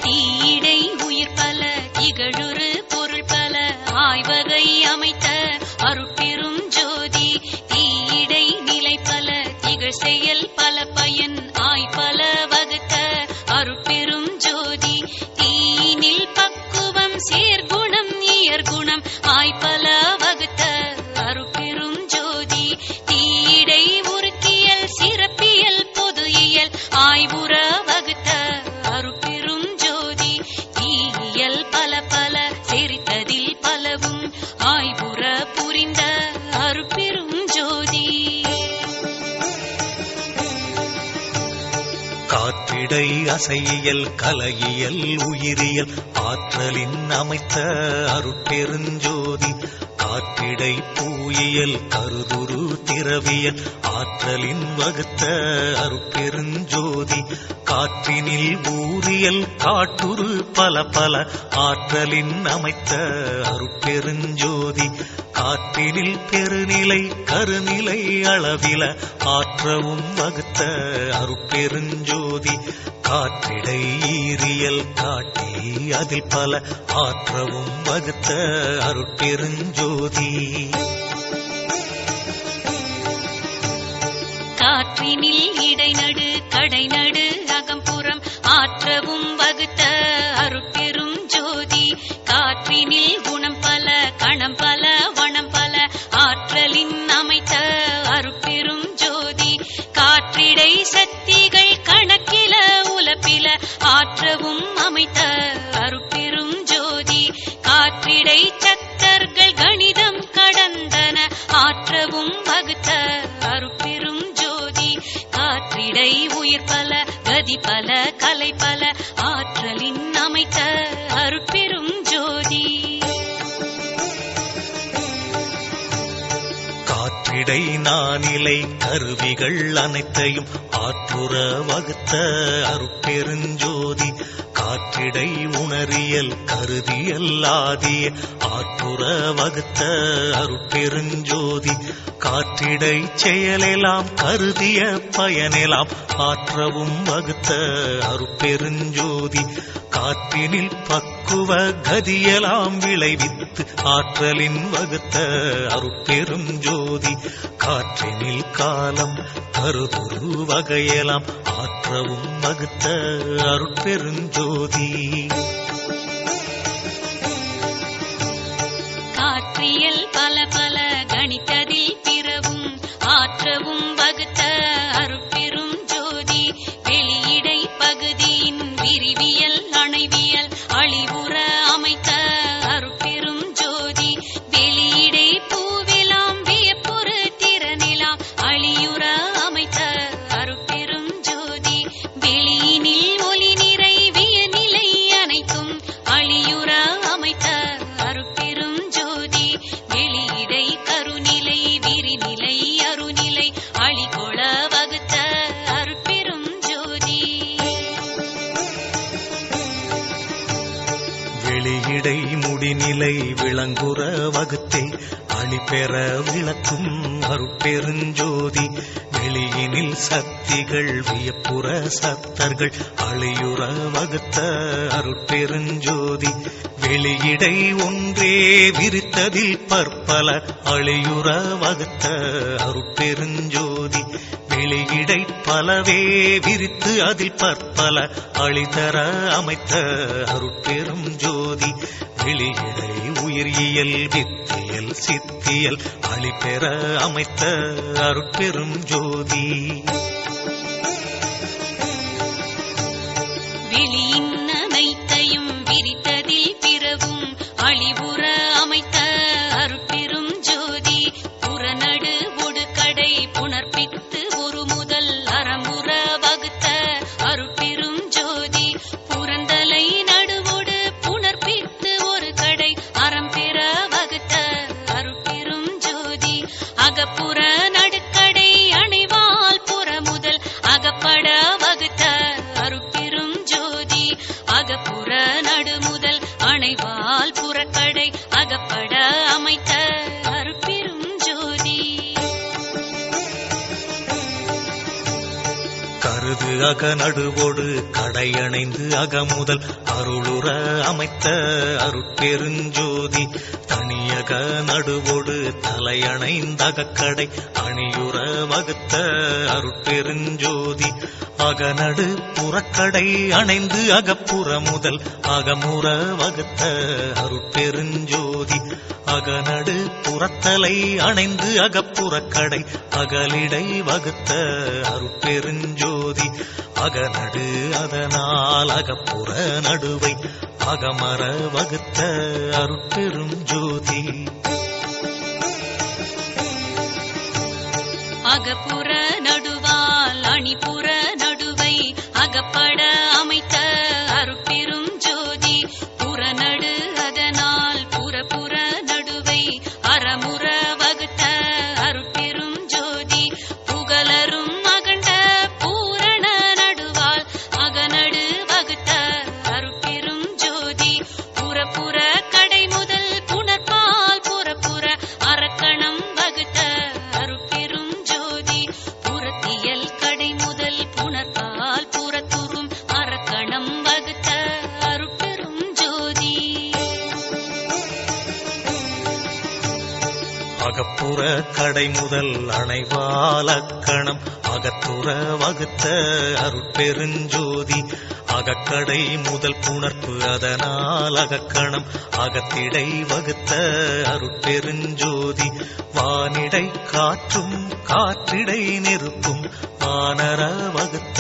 தீயிடை உயிர் பல திகழுறு பொருள் பல ஆய்வகை அமைத்த அருட்பெரும் ஜோதி தீயிடை நிலை பல திகழ் செயல் பல பயன் ஆய்பல வகுத்த அருட்பெரும் ஜோதி தீயினில் பக்குவம் சேர்குணம் இயற்குணம் ஆய்பல வகுத்த அருட்பெரும் ஜோதி தீயிடை உருக்கியல் சிறப்பியல் பொது இயல் ஆய்வுற வகுத்த அருட்பெரும் ஜோதி தீயியல் பல பல செறித்ததில் பலவும் ஆய்வுற புரிந்த அருட்பெரும் ஜோதி காற்றிடை அசையியல் கலையியல் உயிரியல் ஆற்றலின் அமைத்த அருட்பெருஞ்சோதி காற்றிடை பூயியல் கருதுரு திரவியல் ஆற்றலின் வகுத்த அருட்பெருஞ்சோதி காற்றினில் ஊரியல் காட்டுரு பல பல ஆற்றலின் அமைத்த அருட்பெருஞ்சோதி காற்றினில் பெருநிலை கருநிலை அளவில ஆற்றவும் வகுத்த அருட்பெருஞ்சோதி காற்றிடை ஈரியல் காட்டி அதில் பல ஆற்றவும் வகுத்த அருட்பெருஞ்சோதி காற்றினில் இடைநடு கடைநடு அகம்புறம் ஆற்றவும் வகுத்த அருட்பெரும் ஜோதி காற்றினில் குணம் பல கணம் பல வனம் பல ஆற்றலின் அமைத்த அருட்பெரும் ஜோதி காற்றிடை சக்திகள் கணக்கில உலப்பில ஆற்றவும் அமைத்த அருட்பெரும் ஜோதி காற்றிடை சக்கர்கள் கணிதம் கடந்தன ஆற்றவும் வகுத்த அருட்பெரும் ஜோதி காற்றிடை உயிர் பல கதி பல கலை பல ஆற்றலின் அமைத்த அருட்பெரும் ஜோதி காற்றிடை நானிலை கருவிகள் அனைத்தையும் ஆற்றுற வகுத்த அருட்பெருஞ்சோதி காற்றிடை உணரியல் கருதியல் ஆதிய ஆற்றுற வகுத்த அருட்பெருஞ்சோதி காற்றிடை செயலெல்லாம் கருதிய பயனெல்லாம் ஆற்றவும் வகுத்த அருட்பெருஞ்சோதி காற்றினில் பக்குவ கதியெல்லாம் விளைவித்து ஆற்றலின் வகுத்த அருட்பெருஞ்சோதி காற்றினில் காலம் கருதுரு வகையெல்லாம் ஆற்றவும் வகுத்த அருட்பெருஞ்சோதி காற்றியல் பல பல கணித்ததில் பிறவும் ஆற்றவும் வகுத்த அருட்பெரும் ஜோதி வெளியிடை பகுதியின் விரிவியல் அணைவியல் அழிவு வெளியிடை முடிநிலை விளங்குற வகுத்தே அணிபெற விளக்கும் அருட்பெருஞ்சோதி வெளியினில் சக்திகள் வியப்புற சத்தர்கள் அழியுற வகுத்த அருட்பெருஞ்சோதி வெளியிடை ஒன்றே விரித்ததில் பற்பல அழியுற வகுத்த அருட்பெருஞ்சோதி வெளியிடை பலவே விரித்து அதில் பற்பல அழிதர அமைத்த அருட்பெரும் ஜோதி வெளியிடை உயிரியல் வித்தியல் சித்தியல் அழிபெற அமைத்த அருட்பெரும் ஜோதி வெளியின் அனைத்தையும் விரித்ததில் பிறவும் அழிவுற அமைத்த அருட்பெரும் ஜோதி புறநடு ஒடு கடை புணர்ப்பித்து ஒரு முதல் அறமுற வகுத்த அருட்பெரும் ஜோதி புறந்தலை நடுவோடு புணர்ப்பித்து ஒரு கடை அறம் பெற வகுத்த அருட்பெரும் ஜோதி அகப்புற நடுக்கடை அணைவால் புற முதல் அகப்பட வகுத்த அருட்பெரும் ஜோதி அகப்புற நடுமுதல் அணைவால் புறக்கடை அகப்பட அமைத்த அருட்பெரும் ஜோதி கருது அக நடுவோடு கடையணைந்து அகமுதல் அருளுற அமைத்த அருட்பெருஞ்சோதி தனியக நடுவோடு தலையணைந்தகக்கடை அணியுற வகுத்த அருட்பெருஞ்சோதி அகநடு புறக்கடை அணைந்து அகப்புற முதல் அகமுற வகுத்த அருட்பெருஞ்சோதி அகநடு புறத்தலை அணைந்து அகப்புறக்கடை அகலிடை வகுத்த அருட்பெருஞ்சோதி அகநடு அதனால் அகப்புற நடுவை அகமர வகுத்த அருட்பெரும் ஜோதி அகப்புற நடுவால் அணிபுற நடுவை அகப்பட அமைத்த அருட்பெரும் ஜோதி புறநடு அதனால் புறப்புற நடுவை அறமுற வகுத்த அருட்பெரும் ஜோதி புகழரும் அகண்ட பூரண நடுவால் அகநடு வகுத்த அருட்பெரும் ஜோதி புறப்புற கடை முதல் புணர்பால் புறப்புற அரக்கணம் வகுத்த அருட்பெரும் ஜோதி புறத்தியல் கடை முதல் புணர்பால் புறத்துறும் அரக்கணம் வகுத்த அருட்பெரும் ஜோதி அகப்புற கடை முதல் அணைவாலக்கணம் அகத்துற வகுத்த அருட்பெருஞ்சோதி அகக்கடை முதல் புணர்ப்பு அதனால் அகக்கணம் அகத்திடை வகுத்த அருட்பெருஞ்சோதி வானிடை காற்றும் காற்றிடை நெருப்பும் வானர வகுத்த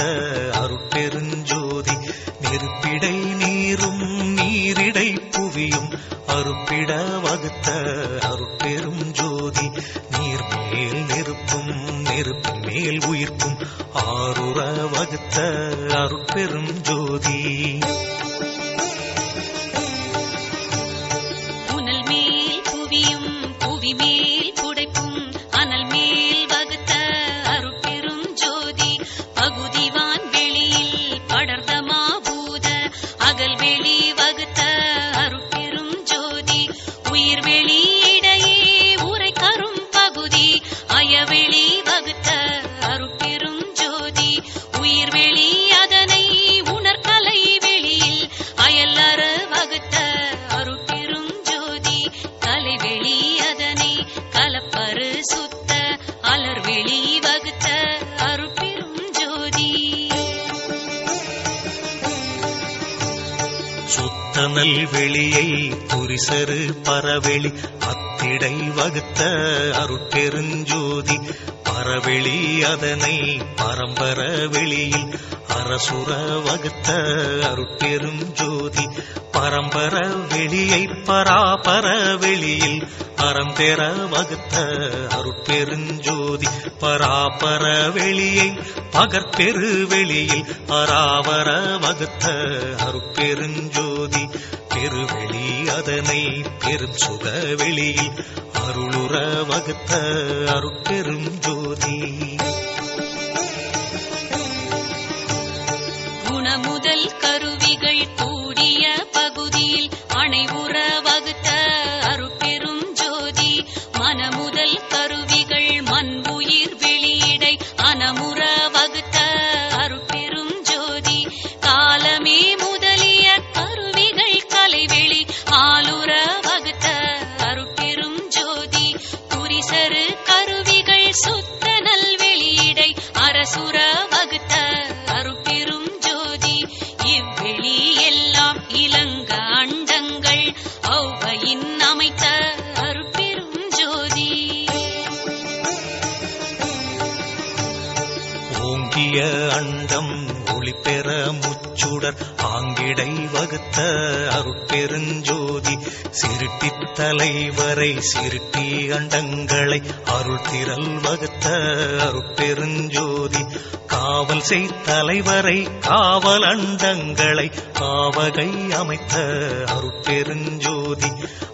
அருட்பெருஞ்சோதி நெருப்பிடை நீரும் நீரிடை புவியும் அருப்பிட வகுத்த அருட்பெரும் ஜோதி நீர்மேல் நெருப்பும் நெருப்பின் மேல் உயிர்ப்பும் ஆறுற வகுத்த அருட்பெரும் ஜோதி புனல் மேல் புவியும் புவி மேல் புடைப்பும் அனல் மேல் வகுத்த அருட்பெரும் ஜோதி பகுதிவான் வெளியில் படர்தமா பூத அகல் வெளி வகுத்த அருட்பெரும் ஜோதி உயிர் வெளி இடையே உரை கரும் பகுதி அயவெளி வகுத்த அருட்பெரும் ஜோதி உயிர் வெளி அதனை உணர்கலை வெளியில் அயல்லற வகுத்த அருட்பெரும் ஜோதி கலைவெளி அதனை கலப்பரு சுத்த அலர்வெளி வகுத்த அருட்பெரும் ஜோதி சுத்தனல் வெளியை துரிசரு பரவெளி அத்திடை வகுத்த அருட்பெருஞ்சோதி பரவெளி அதனை பரம்பர வெளியில் அரசுர வகுத்த அருட்பெரும் ஜோதி பரம்பர வெளியை பராபர வெளியில் அறம்பெற வகுத்த அருட்பெருஞ்சோதி பராபர வெளியை பகற்பெரு வெளியில் அராவர வகுத்த அருட்பெருஞ்சோதி பெருவெளி அதனை பெரும் சுக வெளியில் அருளுற வகுத்த அருட்பெரும் ஜோதி குணமுதல் கருவிகள் கூடிய பகுதியில் அணைவுற வகுத்த அருட்பெரும் ஜோதி மனமுதல் கருவிகள் மண்புயிர் வெளியிடை அனமுற வகுத்த அருட்பெரும் ஜோதி காலமே முதலிய கருவிகள் கலைவெளி ஆளுற வகுத்த அருட்பெரும் ஜோதி புரிசரு கருவிகள் சுத்த நல்வெளியிடை அரசுர வகுத்த அருட்பெரும் ஜோதி இவ்வெளி எல்லாம் இலங்க அண்டங்கள் ஔவையின் அமைத்த அருட்பெரும் ஜோதி ஓங்கிய அண்டம் ஒளிபெற முச்சுடர் ஆங்கிடை வகுத்த அருட்பெருஞ்சோதி சிருட்டித் தலைவரை சிருட்டி அண்டங்களை அருள் திரள் வகுத்த அருட்பெருஞ்சோதி காவல் செய் தலைவரை காவல் அண்டங்களை காவகை அமைத்த அருட்பெருஞ்சோதி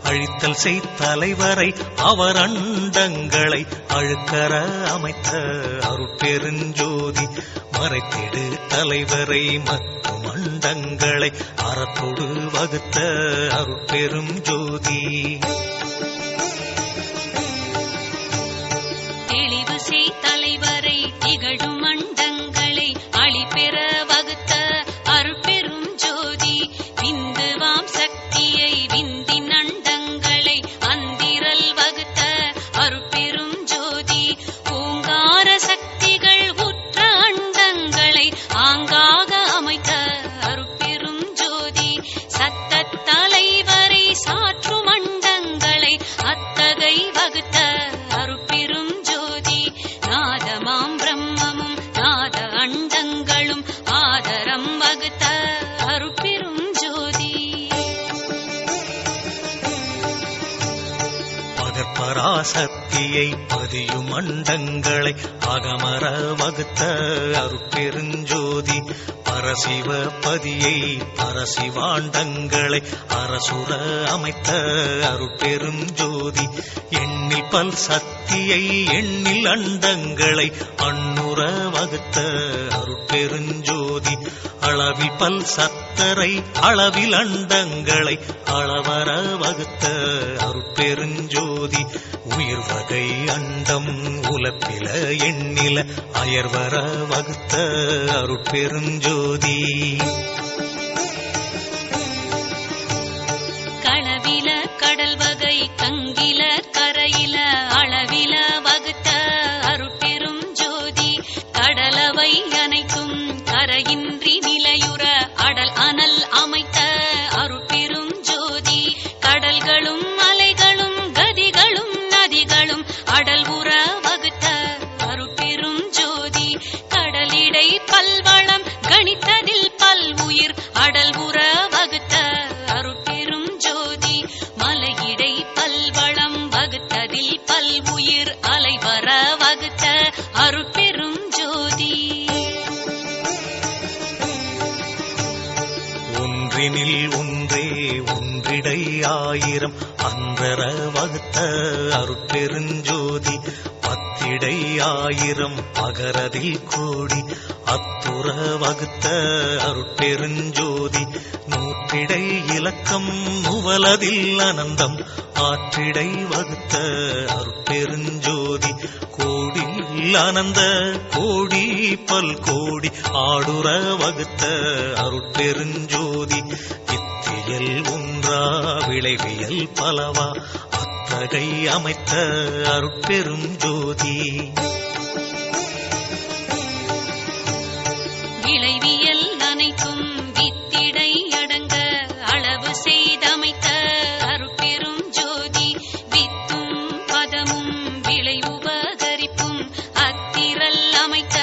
அழித்தல் செய் தலைவரை அவர் அண்டங்களை அழுக்கற அமைத்த அருட்பெருஞ்சோதி மறைத்திடு தலைவரை மற்றும் அண்டங்களை அறத்தொடு வகுத்த அருட்பெரும் ஜோதி தெளிவு செய் தலைவரை திகழும் அண்டங்களை அழிபெற வகுத்த அருட்பெரும் ஜோதி விந்துவாம் சக்தியை விந்தின் அண்டங்களை அந்திரல் வகுத்த அருட்பெரும் ஜோதி ஓங்கார சக்திகள் உற்ற அண்டங்களை ஆங்காக அமைத்த அருட்பெரும் ஜோதி சத்த தலைவரை சாற்றும் அண்டங்களை அத்தகை வகுத்த அருட்பெரும் ஜோதி நாதமாம் பிரம்மமும் நாத அண்டங்களும் ஆதரம் வகுத்த அருட்பெரும் ஜோதி பராசக்தியை பதியும் அண்டங்களை அகமர வகுத்த அருட்பெருஞ்சோதி பரசிவ பதியை பரசிவாண்டங்களை அரசுர அமைத்த அருட்பெரும் ஜோதி எண்ணில் பல் சக்தியை எண்ணில் அண்டங்களை அண்ணுற வகுத்த அருட்பெருஞ்சோதி அளவில் பல் சத்தரை அளவில் அண்டங்களை அளவர வகுத்த அருட்பெருஞ்சோதி உயிர் வகை அண்டம் உலப்பில எண்ணில அயர்வர வகுத்த அருட்பெருஞ்சோதி களவில கடல் வகை கங்கில கரையில அளவில வகுத்த அருட்பெரும் ஜோதி கடலவை அனைத்தும் கரையின்றி நிலையுற அடல் அனல் அமைத்த அருட்பெரும் ஜோதி கடல்களும் அலைகளும் கதிகளும் நதிகளும் அடல் உற வகுத்த அருட்பெரும் ஜோதி கடலிடை பல்வளம் கணித்ததில் பல்வுயிர் அடல் உற வகுத்த அருட்பெரும் ஜோதி மலையிடை பல்வளம் வகுத்ததில் பல்வுயிர் அலைவர வகுத்த அருட்பெரும் ஜோதி ஒன்றினில் ஒன்றே ஒன்றிடை ஆயிரம் அன்றர வகுத்த அருட்பெருஞ்சோதி பத்திடை ஆயிரம் பகரதில் கோடி அத்துற வகுத்த அருட்பெருஞ்சோதி நூற்றிடை இலக்கம் நுவலதில் அனந்தம் ஆற்றிடை வகுத்த அருட்பெருஞ்சோதி கோடியில் அனந்த கோடி பல் கோடி ஆடுற வகுத்த அருட்பெருஞ்சோதி வித்தியல் ஒன்றா விளைவியல் பலவா அத்தகை அமைத்த அருட்பெரும் ஜோதி விளைவியல் அனைத்தும் வித்திடை அடங்க அளவு செய்தமைத்த அருட்பெரும் ஜோதி வித்தும் பதமும் விளை உபகரிப்பும் அத்திரல் அமைத்த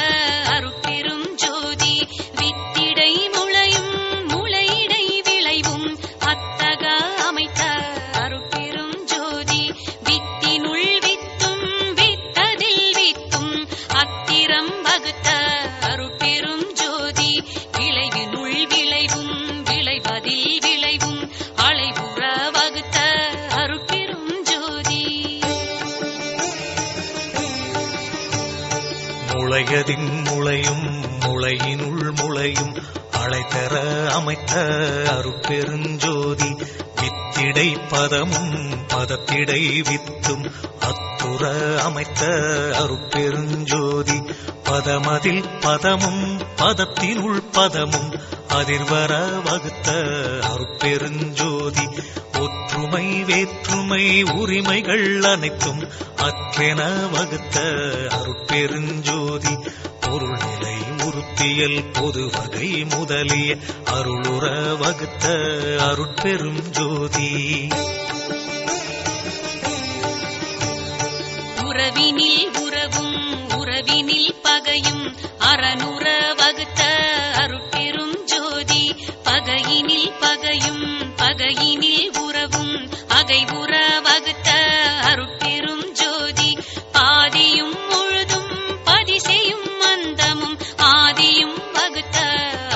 அருட்பெரும் ஜோதி வித்திடை முளையும் முளையிடை விளைவும் அத்தக அமைத்த அருட்பெரும் ஜோதி வித்தினுள் வித்தும் வித்ததில் வித்தும் அத்திரம் வகுத்த அருட்பெரும் ஜோதி விளைவினுள் விளைவும் விளைவதில் விளைவும் அலைபுற வகுத்த அருட்பெரும் ஜோதி முளையதின் முளையும் முளையினுள் முளையும் அழைத்தர அமைத்த அருட்பெருஞ்சோதி வித்திடை பதமும் பதத்திடை வித்தும் அத்துற அமைத்த அருட்பெருஞ்சோதி பதமதில் பதமும் பதத்தினுள் பதமும் அதிர்வர வகுத்த அருட்பெருஞ்சோதி ஒற்றுமை வேற்றுமை உரிமைகள் அனைத்தும் அற்றென வகுத்த அருட்பெருஞ்சோதி பொருள்நிலை உறுத்தியல் பொது வகை முதலிய அருளுற வகுத்த அருட்பெரும் ஜோதி உறவினில் உறவும் உறவினில் பகையும் அறனுற வகுத்த அருட்பெரும் ஜோதி பகையினில் பகையும் பகையினில் உறவும் அகைவுற வகுத்த அருட்பெரும் ஜோதி பாதியும் முழுதும் பதிசையும் அந்தமும் ஆதியும் வகுத்த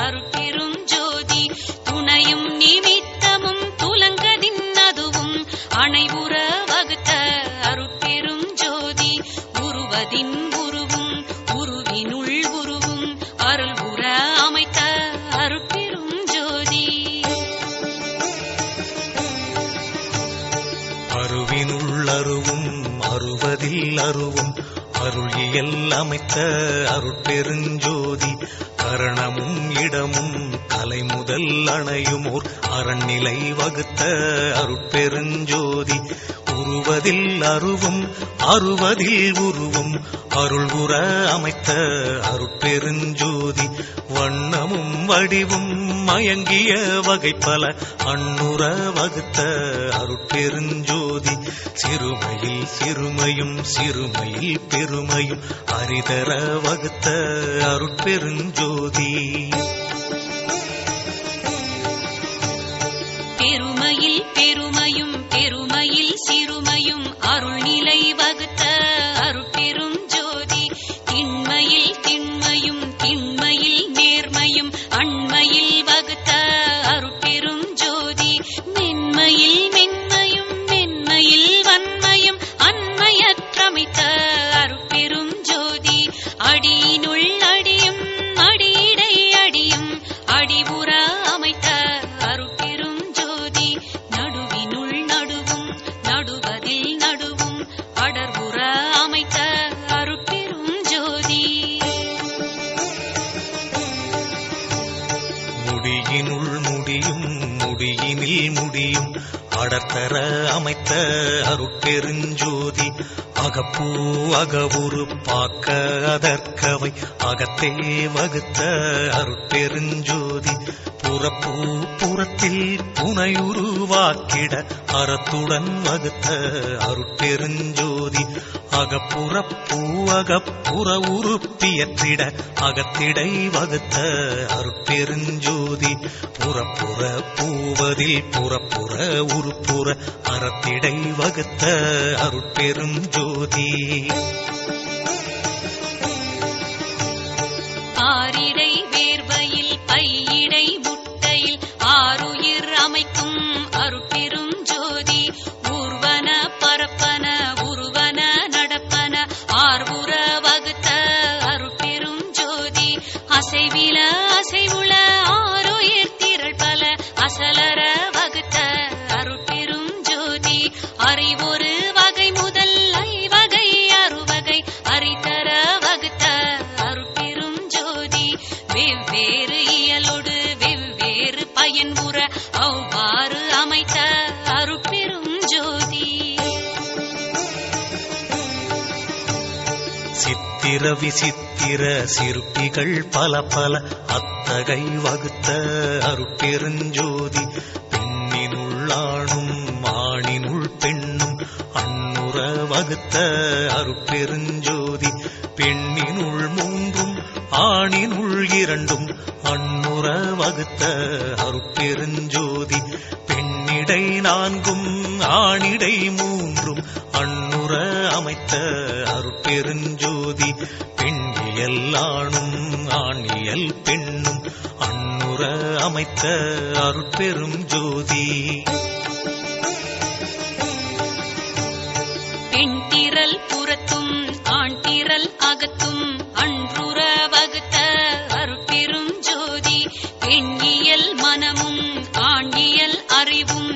அருட்பெரும் ஜோதி துணையும் நிமித்தமும் துலங்கதின் அதுவும் அணைவுற வகுத்த அருட்பெரும் ஜோதி உருவதின் உருவும் உருவினுள் உருவும் அருள் உற அமைத்த அருட்பெரும் ஜோதி அருவினுள் அருவும் அருவதில் அருவும் அருள் இயல் அமைத்த அருட்பெருஞ்சோதி கரணமும் இடமும் கலை முதல் அணையுமோர் அரண்நிலை வகுத்த அருட்பெருஞ்சோதி உருவதில் அருவும் அருவதில் உருவும் அருள் உற அமைத்த அருட்பெருஞ்சோதி வண்ணமும் வடிவும் மயங்கிய வகை பல அன்னுற வகுத்த அருட்பெருஞ்சோதி சிறுமையில் சிறுமையும் சிறுமையில் பெருமையும் அரிதர வகுத்த அருட்பெருஞ்சோதி பெருமையில் பெருமையும் பெருமையில் சிறுமையும் அருள்நிலை வகுத்த அருட்பெரும் ஜோதி திண்மையில் திண்மையும் திண்மையில் நேர்மையும் அண்மையில் வகுத்த அருட்பெரும் ஜோதி மென்மையில் மென்மையும் மென்மையில் வன்மையும் அண்மையற்றமைத்த அருட்பெரும் ஜோதி அடியினுள் அடியும் அடியிடை அடியும் அடிவுற அமைத்த அருட்பெரும் ஜோதி நடுவினுள் நடுவும் நடுவதில் நடுவும் அடர்வுற அமைத்த அருட்பெரும் ஜோதி முடியினுள் முடியும் முடியினில் முடியும் அடர்த்தர அமைத்த அருட்பெருஞ்சோதி அகப்பூ அகவுரு பாக்க அதற்கவை அகத்தே வகுத்த அருட்பெருஞ்சோதி புறப்பூ புறத்தில் புனையுருவாக்கிட அறத்துடன் வகுத்த அருட்பெருஞ்சோதி அகப்புறப்பூ அகப்புற உறுப்பியற்றிட அகத்திடை வகுத்த அருட்பெருஞ்சோதி புறப்புற பூவதில் புறப்புற உருப்புற அறத்திடை வகுத்த அருட்பெரும் ஜோதி ஆரிடை வேர்வையில் பையிடை முட்டையில் ஆருயிர் அமைக்கும் அருட்பெரும் ஜோதி ஊர்வன பரப்பன உருவன நடப்பன ஆர்வுற வகுத்த அருட்பெரும் ஜோதி அசைவில அசைவுள ஆருயிர் திரள் பல அசலர வகுத்த அருட்பெரும் ஜோதி அறிவொரு வகை முதல் ஐவகை அறுவகை அறிதர வகுத்த அருட்பெரும் ஜோதி வெவ்வேறு இயலோடு வெவ்வேறு பயன் உற அவ்வாறு அமைத்த அருட்பெரும் ஜோதி சித்திர விசித்திர சிற்பிகள் பல பல அத்தகை வகுத்த அருட்பெருஞ்சோதி பெண்ணினுள் ஆணும் ஆணினுள் பெண்ணும் அன்னுற வகுத்த அருட்பெருஞ்சோதி பெண்ணினுள் மூன்றும் ஆணினுள் இரண்டும் அன்னுற வகுத்த அருட்பெருஞ்சோதி பெண்ணிடை நான்கும் ஆணிடை மூன்றும் அன்னுற அமைத்த அருட்பெருஞ்சோதி பெண்ணியல் ஆணும் ஆணியல் பெண்ணும் அன்னுற அமைத்த அருட்பெரும் ஜோதி பெண்திரல் புறத்தும் ஆண்திரல் அகத்தும் அன்றுற வகுத்த அருட்பெரும் ஜோதி பெண்ணியல் மனமும் ஆண்டியல் அறிவும்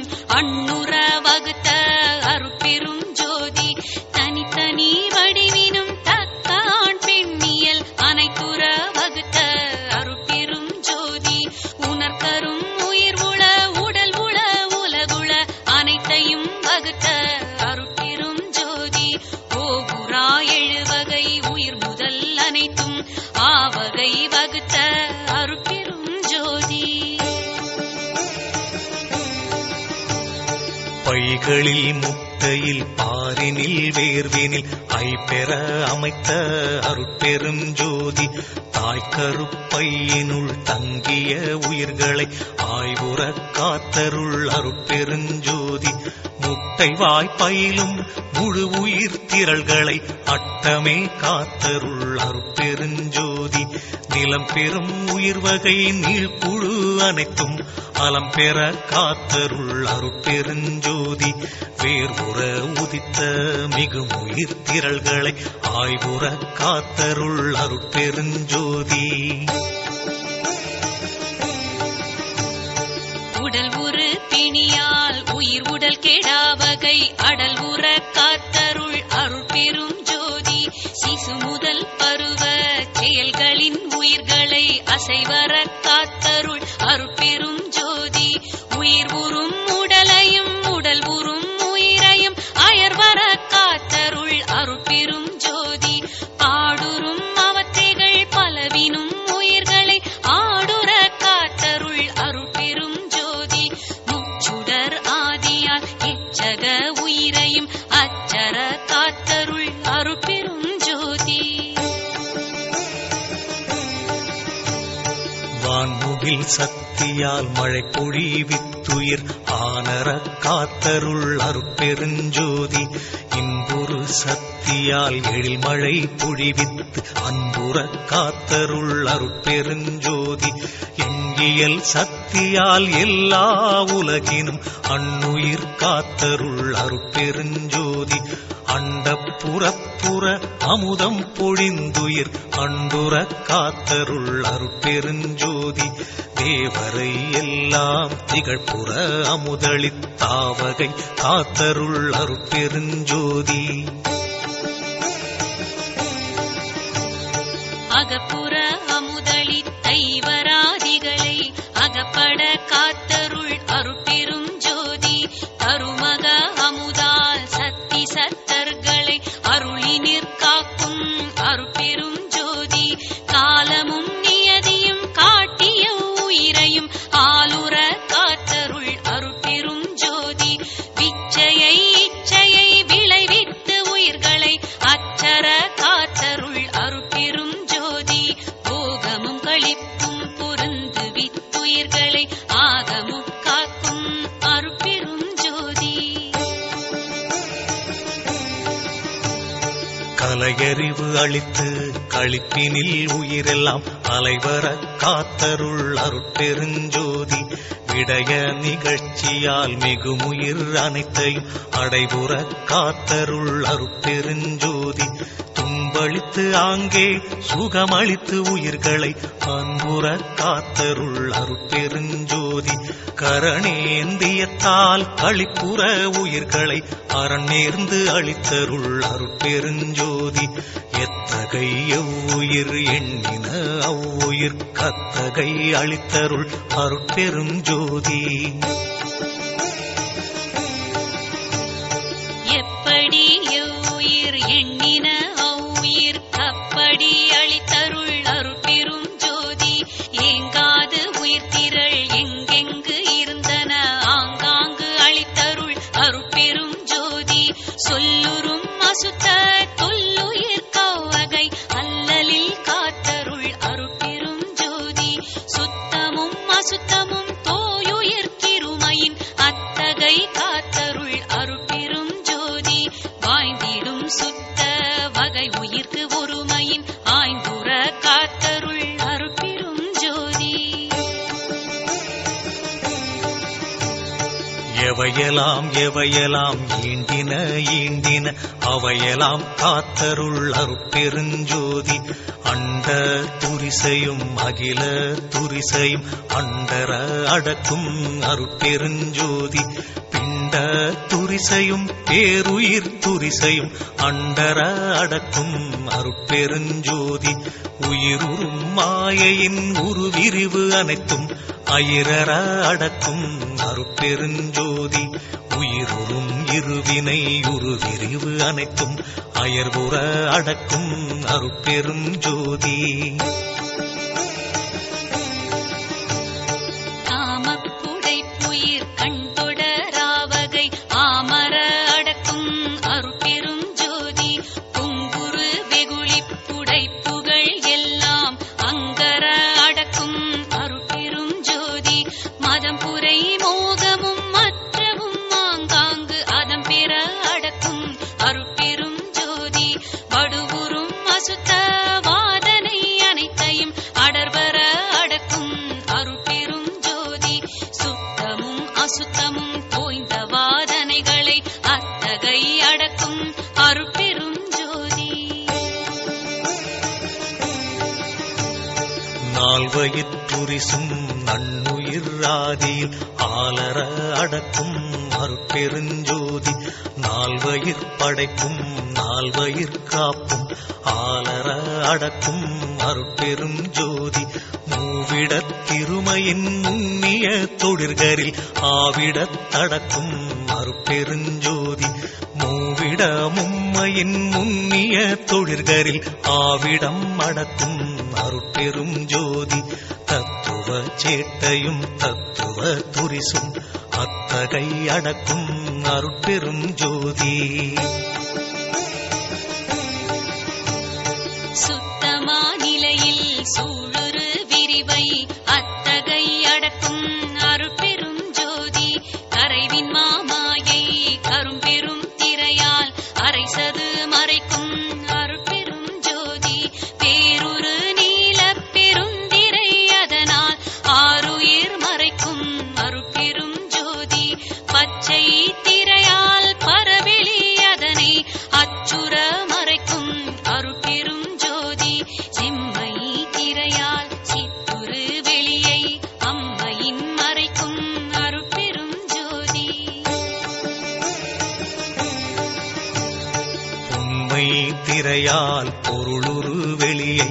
பைகளில் முட்டையில் பாரினில் வேர்வினில் ஐப்பெற அமைத்த அருட்பெரும் ஜோதி தாய்க்கருப்பையினுள் தங்கிய உயிர்களை ஆய்வுறக் காத்தருள் அருட்பெருஞ்சோதி முட்டை வாய்ப்பையிலும் முழு உயிர் திரள்களை அட்டமே காத்தருள் அருட்பெருஞ்சோதி நிலம் பெறும் உயிர் வகை நீழ்குழு அனைத்தும் அலம் பெற காத்தருள் அருட்பெருஞ்சோதி வேர்வுற உதித்த மிகும் உயிர் திரள்களை ஆய்வுற காத்தருள் அருட்பெருஞ்சோதி உடல் உரு பிணியால் உயிர் உடல் கெடாவகை அடல் உற காத்தருள் அருட்பெரும் ஜோதி சிசு முதல் பருவ செயல்களின் உயிர்களை அசைவர காத்தருள் அருட்பெரும் ஜோதி உயிர் உறும் உடலையும் உடல் உறும் உயிரையும் அயர்வர காத்தருள் அருட்பெரும் ஜோதி பாடுறும் அவத்தைகள் பலவினும் உயிர்களை ஆடுற காத்தருள் அருட்பெரும் ஜோதி முச்சுடர் ஆதியால் எச்சக உயிரையும் அச்சர காத்தருள் அருட்பெரும் ஜோதி வான்முகில் சக்தியால் மழை பொழிவித்துயிர் ஆனர காத்தருள் அருட்பெருஞ்சோதி இன்புறு சக்தியால் எழில் மழை பொழிவித்து அன்புற காத்தருள் அருட்பெருஞ்சோதி எங்கியல் சக்தியால் எல்லா உலகினும் அன்னுயிர் காத்தருள் அருட்பெருஞ்சோதி அண்டப்புறப்புற அமுதம் பொழிந்துயிர் அண்டுற காத்தருள் அருட்பெருஞ்சோதி தேவரை எல்லாம் திகழ்புற அமுதளித்தாவகை காத்தருள் அருட்பெருஞ்சோதி அகப்புற அமுதளி தைவராதிகளை அகப்பட காத்தருள் அருட்பெரும் ஜோதி தருமக அமுதால் சக்தி சத்தர்களை அருளினிற் காக்கும் அருட்பெரும் ஜோதி காலமும் நியதியும் காட்டிய உயிரையும் ஆளுற காத்தருள் அருட்பெரும் ஜோதி விச்சையை இச்சையை விளைவித்து உயிர்களை அச்சர காத்தருள் அருட்பெரும் ஜோதி போகமும் களிப்பும் பொருந்து வித்துயிர்களை ஆகமும் காக்கும் அருட்பெரும் ஜோதி கலையறிவு அளித்து களிப்பினில் உயிரெல்லாம் அலைவர காத்தருள் அருட்பெருஞ்சோதி விடய நிகழ்ச்சியால் மிகுமுயிர் அனைத்தையும் அடைபுற காத்தருள் அருட்பெருஞ்சோதி துன்பளித்து ஆங்கே சுகமளித்து உயிர்களை அன்புற காத்தருள் அருட்பெருஞ்சோதி கரணேந்தியத்தால் களிப்புற உயிர்களை அரண் நேர்ந்து அளித்தருள் அருட்பெருஞ்சோதி எத்தகை எவ்வுயிர் எண்ணின அவ்வுயிர் கத்தகை அளித்தருள் அருட்பெருஞ்சோதி எப்படி எவ்வுயிர் எண்ணின அவ்வுயிர் கப்படி அளித்தருள் அருட்பெரும் ஜோதி ஏங்காது உயிர் திரள் எங்கெங்கு இருந்தன ஆங்காங்கு அளித்தருள் அருட்பெரும் ஜோதி சொல்லுறும் அசுத்த தொல்லுயிர் கவ்வகை அல்லலில் காத்தருள் அருட்பெரும் ஜோதி சுத்தமும் அசுத்தமும் தோயுயிர் கிருமையின் அத்தகை காத்தருள் அருட்பெரும் ஜோதி வாய்ந்திடும் சுத்த வகை உயிர்க்கு ஒருமையின் ஆய்ந்துற காத்தருள் அருட்பெரும் ஜோதி எவையெல்லாம் எவையெல்லாம் ஈண்டின ஈண்டின அவையெல்லாம் காத்தருள் அருட்பெருஞ்சோதி அண்ட துரிசையும் அகில துரிசையும் அண்டர அடக்கும் அருட்பெருஞ்சோதி பிண்ட துரிசையும் பேருயிர் துரிசையும் அண்டர அடக்கும் அருட்பெருஞ்சோதி உயிருறும் மாயையின் உருவிரிவு அனைத்தும் அயிரற அடக்கும் அருட்பெருஞ்சோதி உயிருறும் இருவினை உருவிரிவு அனைத்தும் அயர்வுற அடக்கும் அருட்பெருஞ்சோதி காமப்புடை புயிர் கண் தொடராவகை ஆம துரிசும் நன்னுயிர் ஆதியில் ஆலர அடக்கும் அருட்பெருஞ்சோதி நால்வயிர் படைக்கும் நால்வயிர் காப்பும் ஆலர அடக்கும் அருட்பெரும் ஜோதி மூவிடத் திருமையின் முன்னிய தொழிற்கரில் ஆவிடத் தடக்கும் அருட்பெருஞ்சோதி மூவிட மும்மையின் முன்னிய தொழிற்கரில் ஆவிடம் அடக்கும் அருட்பெரும் ஜோதி தத்துவ சேட்டையும் தத்துவ துரிசும் அத்தகை அடக்கும் அருட்பெரும் ஜோதி சுத்தமா நிலையில் சூழுரு விரிவை அத்தகை அடக்கும் அருட்பெரும் ஜோதி கரைவின் மாமாயை கரும்பெரும் திரையால் அரைசது மறைக்கும் அருட்பெரும் ஜோதி பேருரு நீலப் பெருந்திரை அதனால் ஆருயிர் மறைக்கும் அருட்பெரும் ஜோதி பச்சை திரையால் பரவெளி அதனை அச்சுர மறைக்கும் அருட்பெரும் ஜோதி செம்மை திரையால் சித்துரு வெளியை அம்மையின் மறைக்கும் அருட்பெரும் ஜோதி உண்மை திரையால் பொருளுரு வெளியை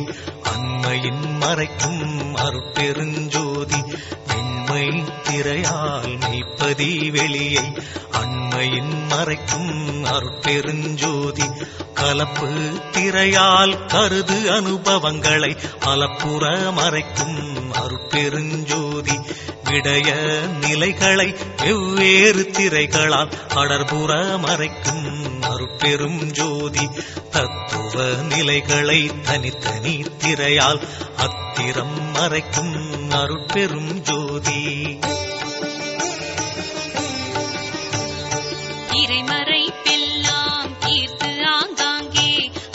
அண்மையின் மறைக்கும் அருட்பெருஞ்சோதி வெண்மை திரையால் மெய்ப்பதி வெளியை அண்மையின் மறைக்கும் அருட்பெருஞ்சோதி கலப்பு திரையால் கருது அனுபவங்களை அலப்புற மறைக்கும் அருட்பெருஞ்சோதி விடய நிலைகளை வெவ்வேறு திரைகளால் அடர்புற மறைக்கும் அருட்பெரும் ஜோதி தத்துவ நிலைகளை தனித்தனி திரையால் அத்திரம் மறைக்கும் அருட்பெரும் ஜோதி இறைமறை பெல்லாம் தீர்த்து ஆங்காங்கே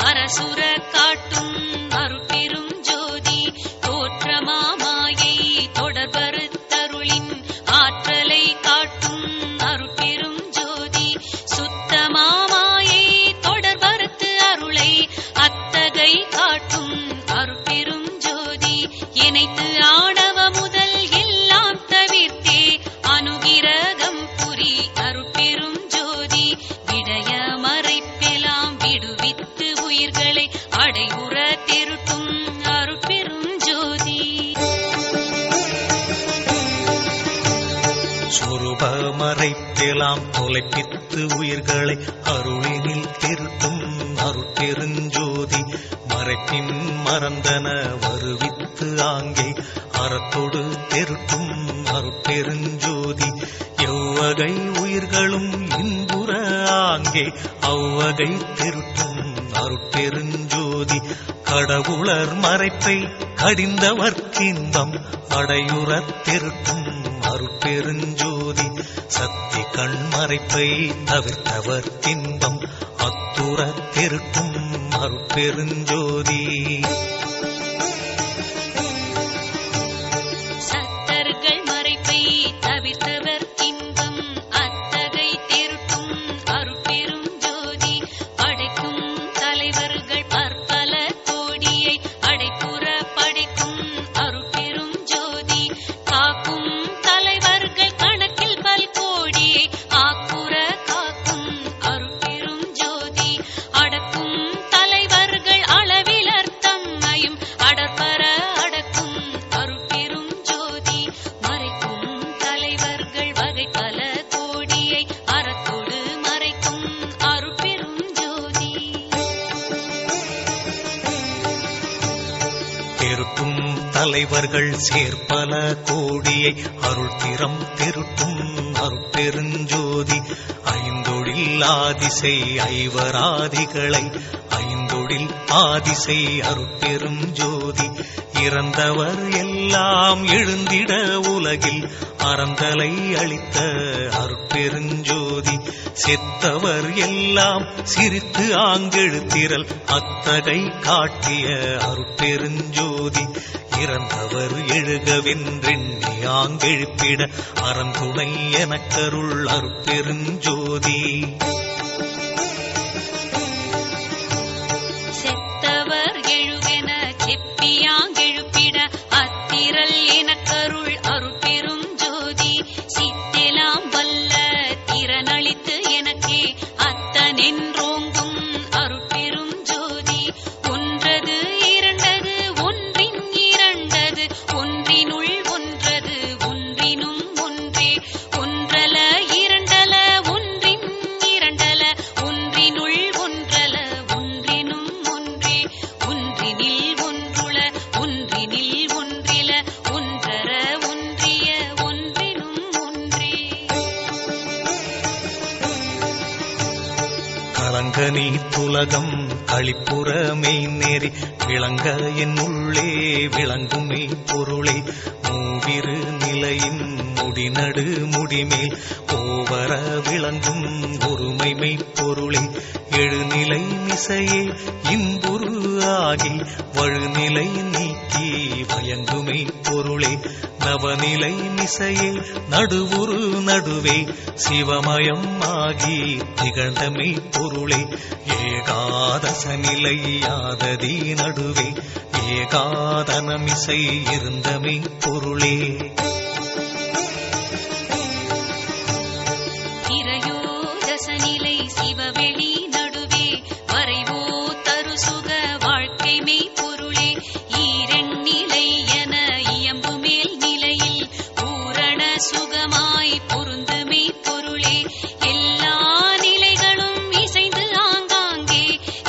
அரசுர காட்டும் அருட்பெரும் ஜோதி தோற்றமாமாயை தொடர்பறுத்தருளின் ஆற்றலை காட்டும் அருட்பெரும் ஜோதி சுத்தமாமாயை தொடர்பறுத்து அருளை அத்தகை காட்டும் அருட்பெரும் ஜோதி இணைத்து ஆணவ முதல் எல்லாம் தவிர்த்தே அனுகிரகம் புரி அருட்பெரும் ஜோதி விடய மறைப்பெல்லாம் விடுவித்து உயிர்களை அடைவுற திருட்டும் அருட்பெரும் ஜோதி சொருப மறைப்பெல்லாம் தொலைப்பித்து உயிர்களை அருளினில் திருட்டும் அருட்பெருஞ்சோதி மறைப்பின் மறந்தன வருவித்து ஆங்கே அறத்தொடு திருட்டும் அருட்பெருஞ்சோதி எவ்வகை உயிர்களும் இன்புற ஆங்கே அவ்வகை திருட்டும் அருட்பெருஞ்சோதி கடவுளர் மறைப்பை கடிந்தவர்க்கின்பம் அடையுறத் திருட்டும் அருட்பெருஞ்சோதி சக்தி கண் மறைப்பை தவிர்த்தவர் தின்பம் அத்துற திருட்டும் அருட்பெருஞ்சோதி சத்தர்கள் மறைப்பை தவிர்த்தவர் இன்பம் அத்தகை திருட்டும் அருட்பெரும் ஜோதி படைக்கும் தலைவர்கள் பற்பல கோடியை அடைப்புற படைக்கும் அருட்பெரும் ஜோதி காக்கும் தலைவர்கள் கணக்கில் பல் கோடியை ஆக்குற காக்கும் அருட்பெரும் ஜோதி அடக்கும் தலைவர்கள் அளவிலர் தம்மையும் அடற்பர அடக்கும் அருட்பெரும் ஜோதி மறைக்கும் தலைவர்கள் வகை பல கோடியை அறத்தோடு மறைக்கும் அருட்பெரும் ஜோதி திருட்டும் தலைவர்கள் சேர்ப்பல கோடியை அருள் திறம் திருட்டும் அருட்பெருஞ்சோதி ஐந்தொழில் ஆதிசை ஐவராதிகளை ஐந்தொழில் ஆதிசை அருட்பெரும் ஜோதி இறந்தவர் எல்லாம் எழுந்திட உலகில் அறந்தலை அளித்த அருட்பெருஞ்சோதி செத்தவர் எல்லாம் சிரித்து ஆங்கெழுத்திரல் அத்தகை காட்டிய அருட்பெருஞ்சோதி இறந்தவர் எழுகவென்றெண்ணி ஆங்கெழுப்பிட அறந்துணை எனக்கருள் அருட்பெருஞ்சோதி செத்தவர் எழுகென செப்பியாங்கெழுப்பிட அத்திரல் எனக் நீ துலகம் களிப்புறமே நெறி விளங்க என் உள்ளே விளங்குமே பொருளே மூவிரு நிலையின் முடிநடு முடிமேல் ஓவர விளங்கும் ஒருமைமை பொருளே எழுநிலை மிசையே இன்புரு ஆகி வழுநிலை நீக்கி வயங்குமை பொருளே நவநிலை மிசையே நடுவுரு நடுவே சிவமயம் ஆகி திகழ்ந்தமை பொருளே ஏகாதச நிலை யாததி நடுவே ஏகாதனமிசை இருந்தமை பொருளே இறையோதசநிலை சிவவெளி நடுவே வரைவோ தருசுக வாழ்க்கை மெய் பொருளே ஈரெண்ணிலை என இயம்பு மேல் நிலையில் பூரண சுகமாய் பொருந்துமை பொருளே எல்லா நிலைகளும் இசைந்து ஆங்காங்கே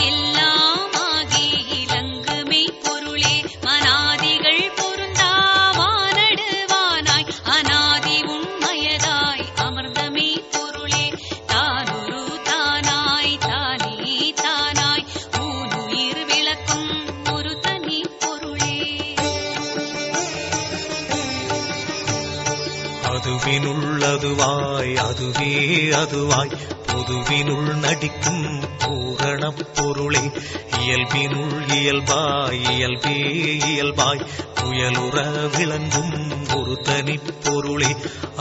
எல்லாமாகி இலங்குமை பொருளே மனாதிகள் பொருந்தா வானடுவானாய் அநாதி உண்மயதாய் அமர்ந்தமை பொருளே தானொரு தானாய் தானே தானாய் ஊனுயிர் விளக்கும் ஒரு தனி பொருளே அதுவினுள்ளதுவாய் அதுவே அதுவாய் பொதுவினுள் நடிக்கும் பூரணப் பொருளே இயல்பினுள் இயல்பாய் இயல்பே இயல்பாய் புயலுற விளங்கும் ஒரு தனிப் பொருளே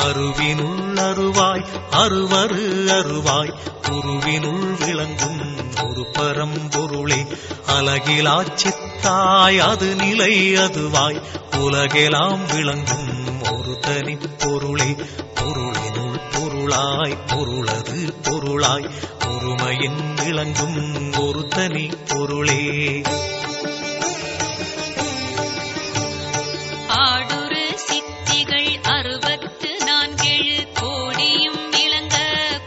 அருவினுள் அருவாய் அருவரு அருவாய் உருவினுள் விளங்கும் ஒரு பரம்பொருளே அலகிலாச் சித்தாய் அது நிலை அதுவாய் உலகெல்லாம் விளங்கும் ஒரு தனிப் பொருளே பொருளினுள் பொருளாய் பொருளது பொருளாய் ஒருமையின் விளங்கும் ஒரு தனி பொருளே ஆடுரு சித்திகள் 64 கோடியும் விளங்க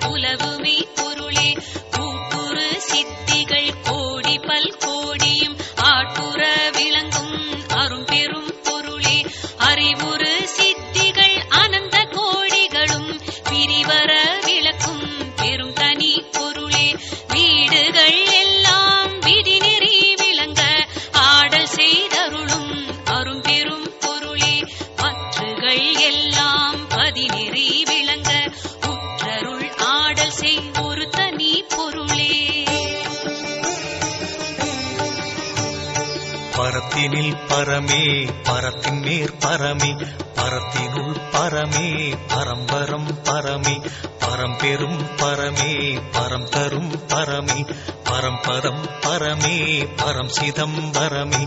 புலவுமை பொருளே கூட்டுரு சித்திகள் கோடி பல் கோடியும் ஆட்டுற விளங்கும் அரும்பெரும் பொருளே அறிவுறு சித்திகள் அனந்த கோடிகளும் பிரிவர விளக்கும் பெரும் தனி பொருளே வீடுகள் எல்லாம் விதிநெறி விளங்க ஆடல் செய்தருளும் அரும்பெரும் பொருளே பற்றுகள் எல்லாம் பதிநெறி விளங்க உற்றருள் ஆடல் செய் ஒரு தனி பொருளே பரத்தினில் பரமே பரத்தின் மேற் பரமே பரத்தினுள் பரமே பரம்பரம் பரமே பரம்பெரும் பரமே பரம் தரும் பரமே பரம்பரம் பரமே பரம் சிதம்பரமே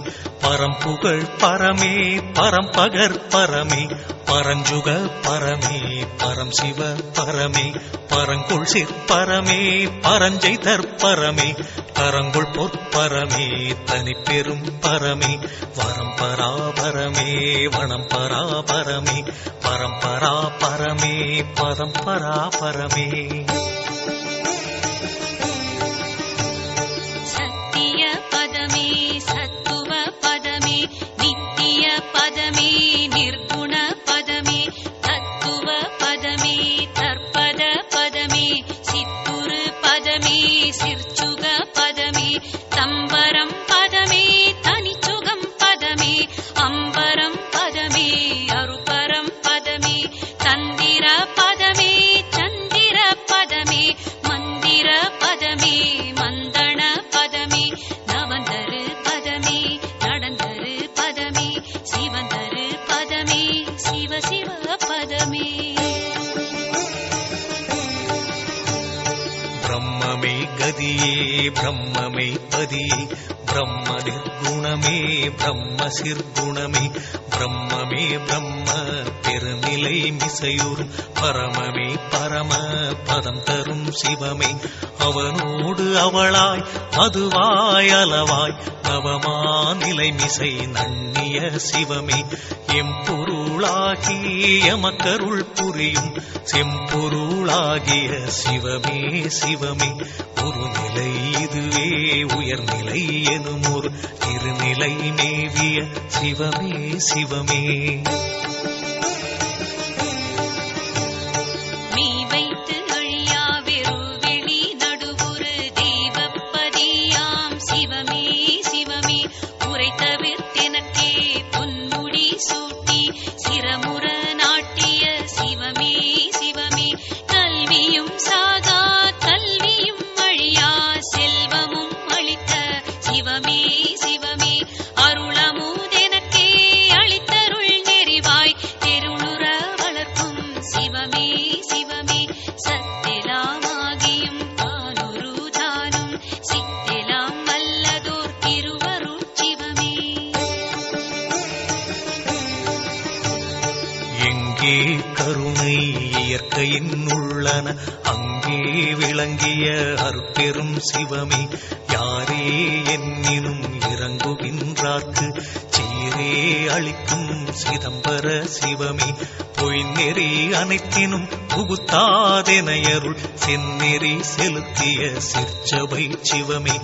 பரம்புகழ் பரமே பரம்பகர் பரமே பரஞ்சுக பரமே பரம் சிவ பரமே பரங்குள் சிற்பரமே பரஞ்செய்தற் பரமே பரங்குள் பொற்பரமே தனிப்பெரும் பரமே வரம்பராபரமே வனம்பராபரமே பரம்பராபரமே பரம்பராபரமே சத்திய பதமே சத்துவ பதமே நித்திய பதமே நிர்குண பதமே தத்துவ பதமே தற்பத பதமே சித்துரு பதமே சிற்சுக பதமே தம்பரம் பதமே தனிச்சுகம் பதமே அம்பரம் பதமே அருபரம் பதமே தந்திர பதமே சந்திர பதமே மந்திர பதமே மந்தன பதமே நவந்தரு பதமே நடந்தரு பதமே சிவந்தரு பதமே சிவ சிவ பதமே பிரம்மமே கதியே பிரம்மமே பதியே பிரம்ம நிர்குணமே பிரம்ம சிற்குணமே பிரம்மமே பிரம்ம பெருநிலை மிசையுறும் பரமமே பரம பதம் தரும் சிவமே அவனோடு அவளாய் அதுவாய் அளவாய் நவமாநிலை மிசை நன்னிய சிவமே எம்பொருளாகி எமக்கருள் புரியும் செம்பொருளாகிய சிவமே சிவமே ஒரு நிலை இதுவே உயர்நிலை எனும் ஒரு திருநிலை மேவிய சிவமே சிவமே மெய் வைத்து அழியா வெறுவெளி நடுவுறு தெய்வ இங்கே கருணை இயற்கையின் உள்ளன அங்கே விளங்கிய அருட்பெரும் சிவமே யாரே என்னினும் இறங்குகின்றார்க்கு சீரே அளிக்கும் சிதம்பர சிவமே பொய்நெறி அனைத்தினும் புகுத்தாதெனையருள் செந்நெறி செலுத்திய சிற்சபை சிவமே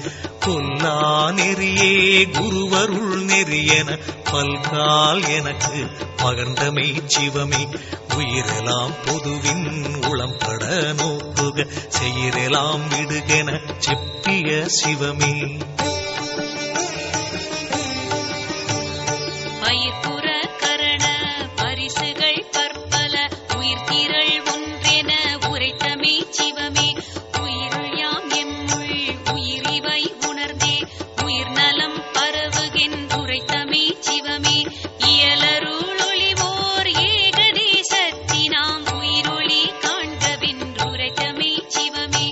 கொல்லா நெறியே குருவருள் நெறியென பல்கால் எனக்கு பகர்ந்தமை சிவமே உயிரெலாம் பொதுவின் உளம்பட நோக்குக செயிரெலாம் விடுகென செப்பிய சிவமே பயிர்ப்புற கரண பரிசுகள் பற்பல உயிர்த்திரள் ஒன்றென உரைத்தமை சிவமே உயிருள் யாம் எம்முள் உயிரிவை உணர்ந்தே உயிர் நலம் பரவுகின் உரைத்தமை சிவமே இயலருள் ஒளிவோர் ஏகதேசத்தினாம் உயிரொளி காண்கவின் உரைத்தமை சிவமே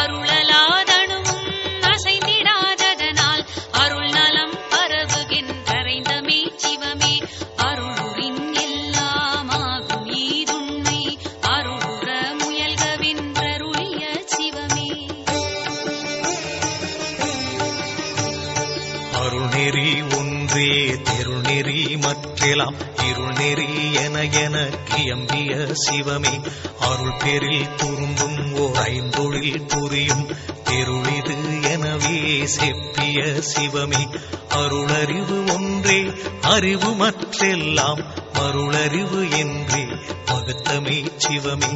அருளலாதனுவும் அசைந்திடாததனால் அருள் நலம் பரவுகின் கரைந்தமே சிவமே அருளுரின் எல்லாமாகும் ஈதுண்மை அருளுற முயல்கவின்றருளிய சிவமே அருள்நெறி ஒன்றே தெருநெறி மற்றெல்லாம் இருள்நெறி என கியம்பிய சிவமே அருள் பெரில் துரும்பும் ஓர் ஐந்தொழில் புரியும் தெருளிது எனவே செப்பிய சிவமே அருளறிவு ஒன்றே அறிவு மற்றெல்லாம் மருளறிவு என்றே பகுத்தமே சிவமே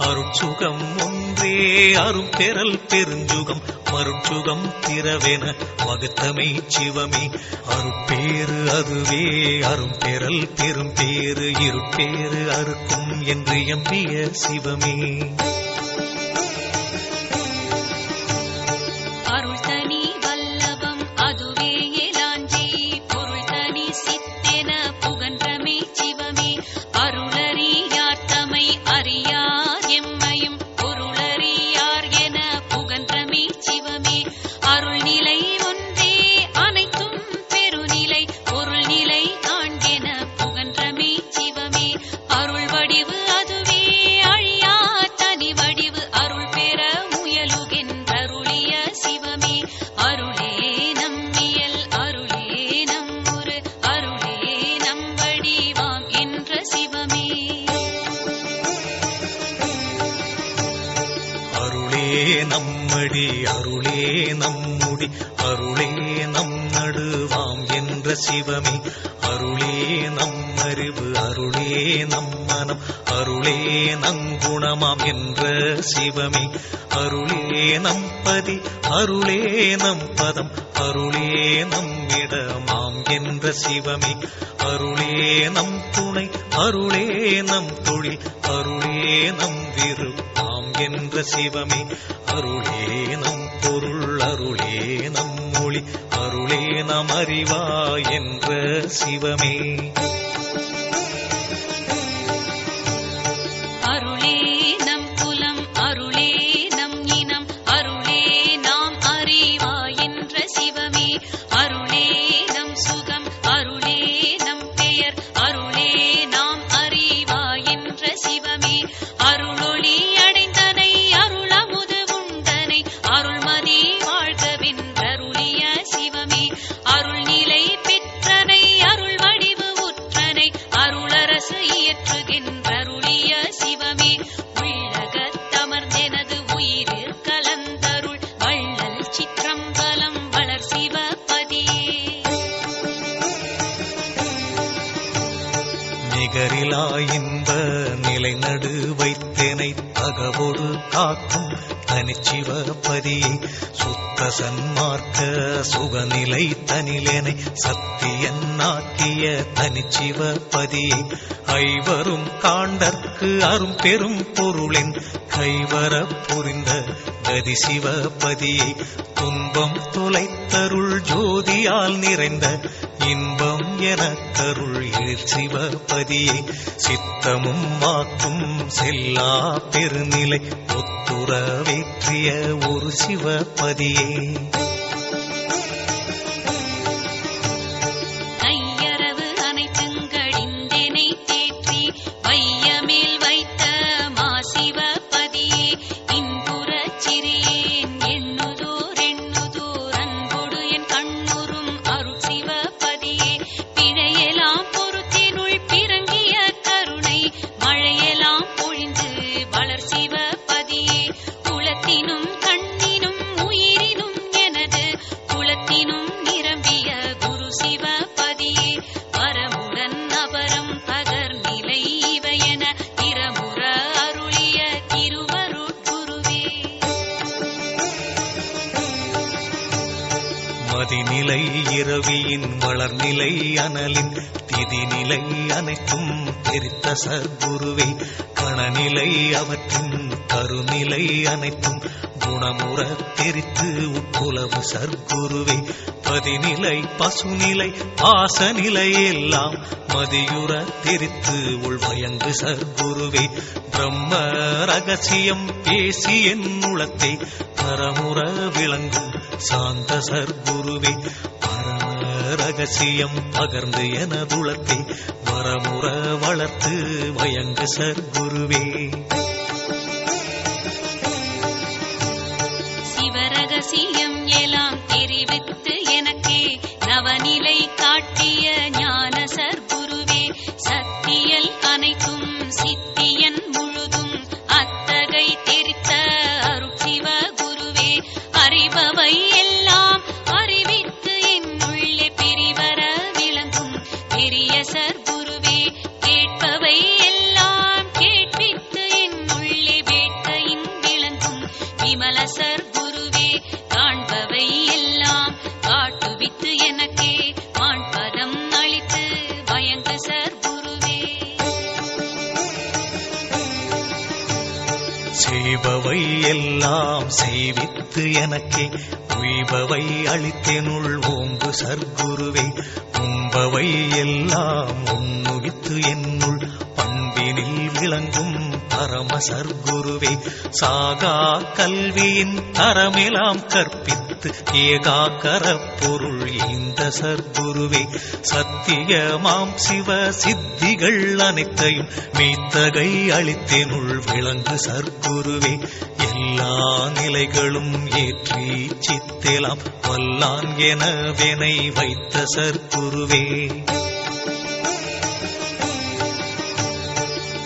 அருட்சுகம் ஒன்றே அரும் பெறல் பெருஞ்சுகம் மருட்சுகம் திறவென வகுத்தமை சிவமே அருட்பேறு அதுவே அரும் பெறல் பெரும் பேறு இருட்பேறு அறுக்கும் என்று எம்பிய சிவமே அருள் தனி வல்லபம் அதுவே எலாஞ்சி பொருள் தனி சித்தென புகன்றமை சிவமே அருளறியார் தமை அறியார் எம்மையும் பொருளறியார் என புகன்றமை சிவமே அருள் நிலை ஒன்றே அனைத்தும் பெருநிலை பொருள் நிலை காண்கென புகன்றமை சிவமே அருள் வடிவு அதுவே அழியா தனி வடிவு அருள் பெற முயலுகின்றருளிய சிவமே அருளே நம்மியல் அருளே நம்முரு அருளே நம் வடிவாம் என்ற சிவமே அருளே நம்மடி அருளே நம்முடி அருளே நம் நடுவாம் என்ற சிவமே அருளே நம் அறிவு அருளே நம் மனம் அருளே நங்குணமாம் என்ற சிவமே அருளே நம் பதி அருளே நம் பதம் அருளே நம் இடமாம் என்ற சிவமே அருளே நம் துணை அருளே நம் தொழில் அருளே நம் விருப்பாம் என்ற சிவமே அருளே நம் பொருள் அருளே நம் மொழி அருளே நம் அறிவா என்ற சிவமே அருளே நம் குலம் அருளே நம் இனம் அருளே நாம் அறிவா என்ற சிவமே அருளே நம் சுகம் அருளே நம் பெயர் அருளே நாம் அறிவா என்ற சிவமே அருளொளி அடைந்தனை அருளமுது உண்டனை அருள்மதி வாழ்கவென்றருளிய சிவமே அருள் நிலை பெற்றனை அருள் வடிவு உற்றனை அருளரசு இயற்றுகின்றருளிய சிவமே உள்ளகத்தமர்ந்தெனது உயிரிற் கலந்தருள் வள்ளல் சிற்றம்பலம் வளர் சிவபதியே நிகரிலா இன்ப நிலை நடு வைத்தேனை தகவோடு காக்கும் தனிச்சிவபதியை சுத்த சன்மார்க்க சுகநிலை தனிலேனை சத்தியன்னாக்கிய தனிச்சிவபதியை ஐவரும் காண்டற்கு அரும் பெரும் பொருளின் கைவர புரிந்த கதி சிவபதியை துன்பம் தொலைத்தருள் ஜோதியால் நிறைந்த இன்பம் எனக்கருள் சிவபதியை சித்தமும் வாக்கும் செல்லா பெருநிலை ஒத்துறவேற்றிய ஒரு சிவபதியே கையறவு அனைத்துங்கடிந்தெனை தேற்றி வைய மதிநிலை இரவியின் வளர்நிலை அனலின் திதிநிலை அனைத்தும் தெரித்த சர்க்குருவே கணநிலை அவற்றின் கருநிலை அனைத்தும் குணமுற தெரித்து உட்புலவு சர்க்குருவே பதிநிலை பசுநிலை பாசநிலை எல்லாம் மதியுற தெரித்து உள்வயங்கு சர்க்குருவே பிரம்ம ரகசியம் பேசி என் உளத்தை பரமுற விளங்கும் சாந்த சர்க்குருவே பரம ரகசியம் பகர்ந்து எனதுளத்தை வரமுற வளர்த்து வயங்கு சர்க்குருவே சிவரகசியம் எல்லாம் தெரிவித்து எனக்கே நவநிலை காட்டிய ஞான சர்க்குருவே சத்தியல் அனைத்தும் சித்தியன் முழுதும் அத்தகை தெரித்த அருட்சிவ குருவே அறிபவை எல்லாம் அறிவித்து என் உள்ளே பிரிவர விளங்கும் பெரிய சர்க்குருவே கேட்பவை எல்லாம் கேட்பித்து என் உள்ளே வேட்கையின் விளங்கும் விமல சர்க்குருவே காண்பவை எல்லாம் காட்டுவித்து எனக்கே மாண்பதம் அளித்து பயங்கு சர்க்குருவே செய்பவை எல்லாம் செய்வித்து எனக்கே உய்பவை அளித்தெனுள் ஓம்பு சர்க்குருவே உம்பவை எல்லாம் உண்ணுவித்து என்னுள் பண்பினில் விளங்கும் பரம சர்க்குருவே சாகா கல்வியின் தரமெல்லாம் கற்பித்து ஏகாக்கர பொருள் இந்த சர்க்குருவே சத்தியமாம் சிவ சித்திகள் அனைத்தையும் மெய்த்தகை அளித்தெனுள் விளங்கு சர்க்குருவே எல்லா நிலைகளும் ஏற்றி சித்தெலாம் வல்லான் எனவெனை வைத்த சர்க்குருவே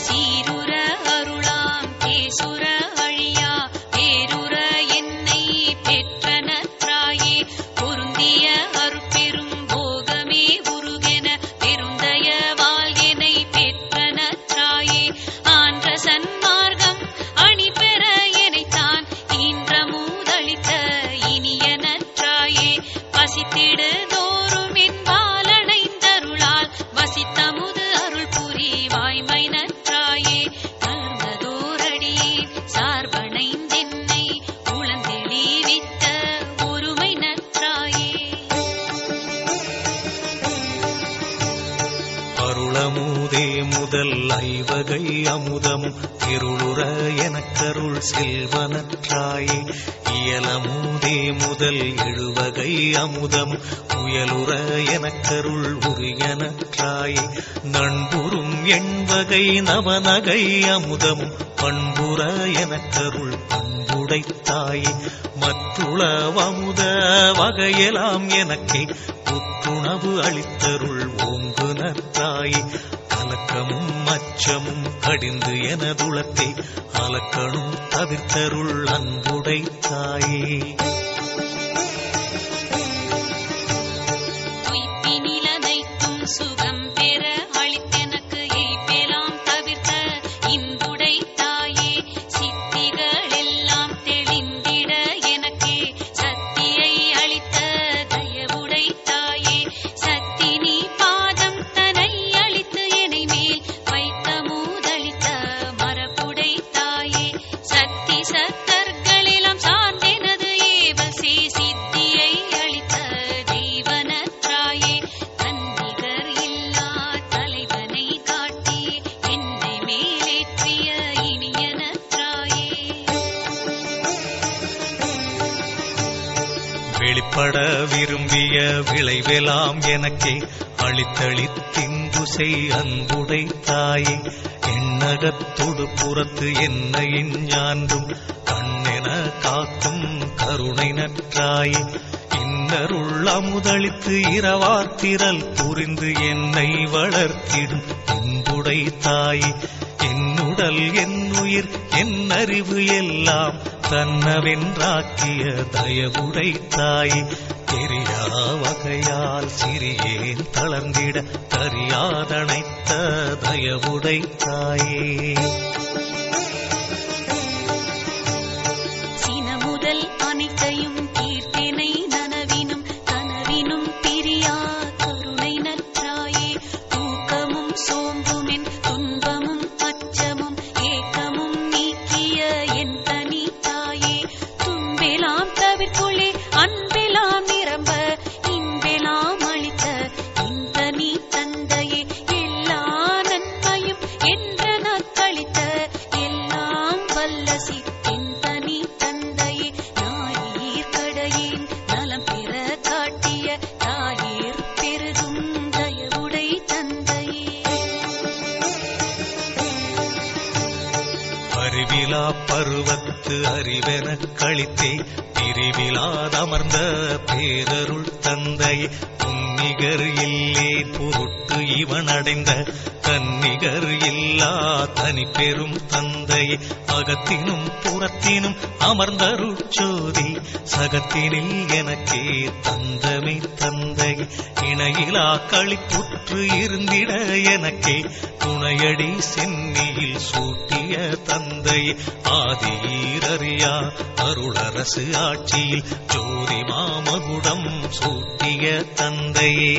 சீருர அருளாம் தேசுர அழியா பேருர என்னை பெற்றனற்றாயே பொருந்திய அருட்பெரும் போகமே உருகென பெருந்தயவால் என்னை பெற்றனற்றாயே ஆன்ற சன்மார்க்கம் அணிபெற எனைத்தான் ஈன்ற மூதளித்த இனியனற்றாயே பசித்திடு தோறும் என்பால் அணைந்தருளால் வசித்தமுது அருள் புரி வாய்மை நற்றாயே கலர்ந்ததோரடியே சார்பணைந்தென்னை உளந்தெளிவித்த ஒருமை நற்றாயே அருளமுதே முதல் ஐவகை அமுதமும் திருளுற எனக்கருள் செல்வனற்றாயே இயலமுதே முதல் எழுவகை அமுதமும் உயலுற எனக்கருள் உரியனற்றாயே நண்புறும் எண்வகை நவநகை அமுதமும் பண்புற எனக்கருள் பண்புடைத்தாயே மற்றுளவமுத வகையெல்லாம் எனக்கே உற்றுணவு அளித்தருள் ஓங்கு நற்றாயே கலக்கமும் அச்சமும் கடிந்து எனதுளத்தை அலக்கணும் தவிர்த்தருள் அன்புடைத்தாயே உய்ப்பினிலனைத்தும் சுகம் பெற அளித்தெனக்கு எய்ப்பெலாம் தவிர்த்த இன்புடைத்தாயே சித்திகளெல்லாம் தெளிந்திட எனக்கே சத்தியை அளித்த தயவுடைத்தாயே சத்தினி பாதம் தனை அளித்து எனை மேல் வைத்த மூதளித்த மரபுடைத்தாயே சக்தி சத்தர்களெல்லாம் சார்ந்தெனது ஏவல் சித்தியை அளித்த தெய்வனற்றாயே தன்னிகர் இல்லா தலைவனை காட்டி என்னை மேலேற்றிய இனியனற்றாயே வெளிப்பட விரும்பிய விளைவெல்லாம் எனக்கே அளித்தளித்தின்புசை அன்புடைத்தாயே எண்ணகத்தொடு புறத்து என்னையின் ஞான்றும் கண்ணென காக்கும் கருணை நற்றாயே இன்னருள் அமுதளித்து இரவாத்திரல் புரிந்து என்னை வளர்த்திடும் அன்புடைத்தாயே என்னுடல் என்னுயிர் என் அறிவு எல்லாம் தன்னவென்றாக்கிய தயவுடைத்தாயே தெரியா வகையால் சிறியேன் தளர்ந்திட தறியாதணைத்த தயவுடைத்தாயே சினமுதல் அனைத்தையும் தீர்த்தெனை நனவினும் கனவில் அறிவிலா பருவத்து அறிவெனக் கழித்தே பிரிவிலாதமர்ந்த பேரருள் தந்தை புன்னிகர் இல்லே பொருட்டு இவன் அடைந்த தன்னிகர் இல்லா தனி பெரும் தந்தை அகத்தினும் புறத்தினும் அமர்ந்தருட்சோதி சகத்தினில் எனக்கே தந்தமே தந்தை இணையிலா களிப்புற்று இருந்திட எனக்கே துணையடி சென்னியில் சூட்டிய தந்தை ஆதியீரறியா அருளரசு ஆட்சியில் ஜோதி மாமகுடம் சூட்டிய தந்தையே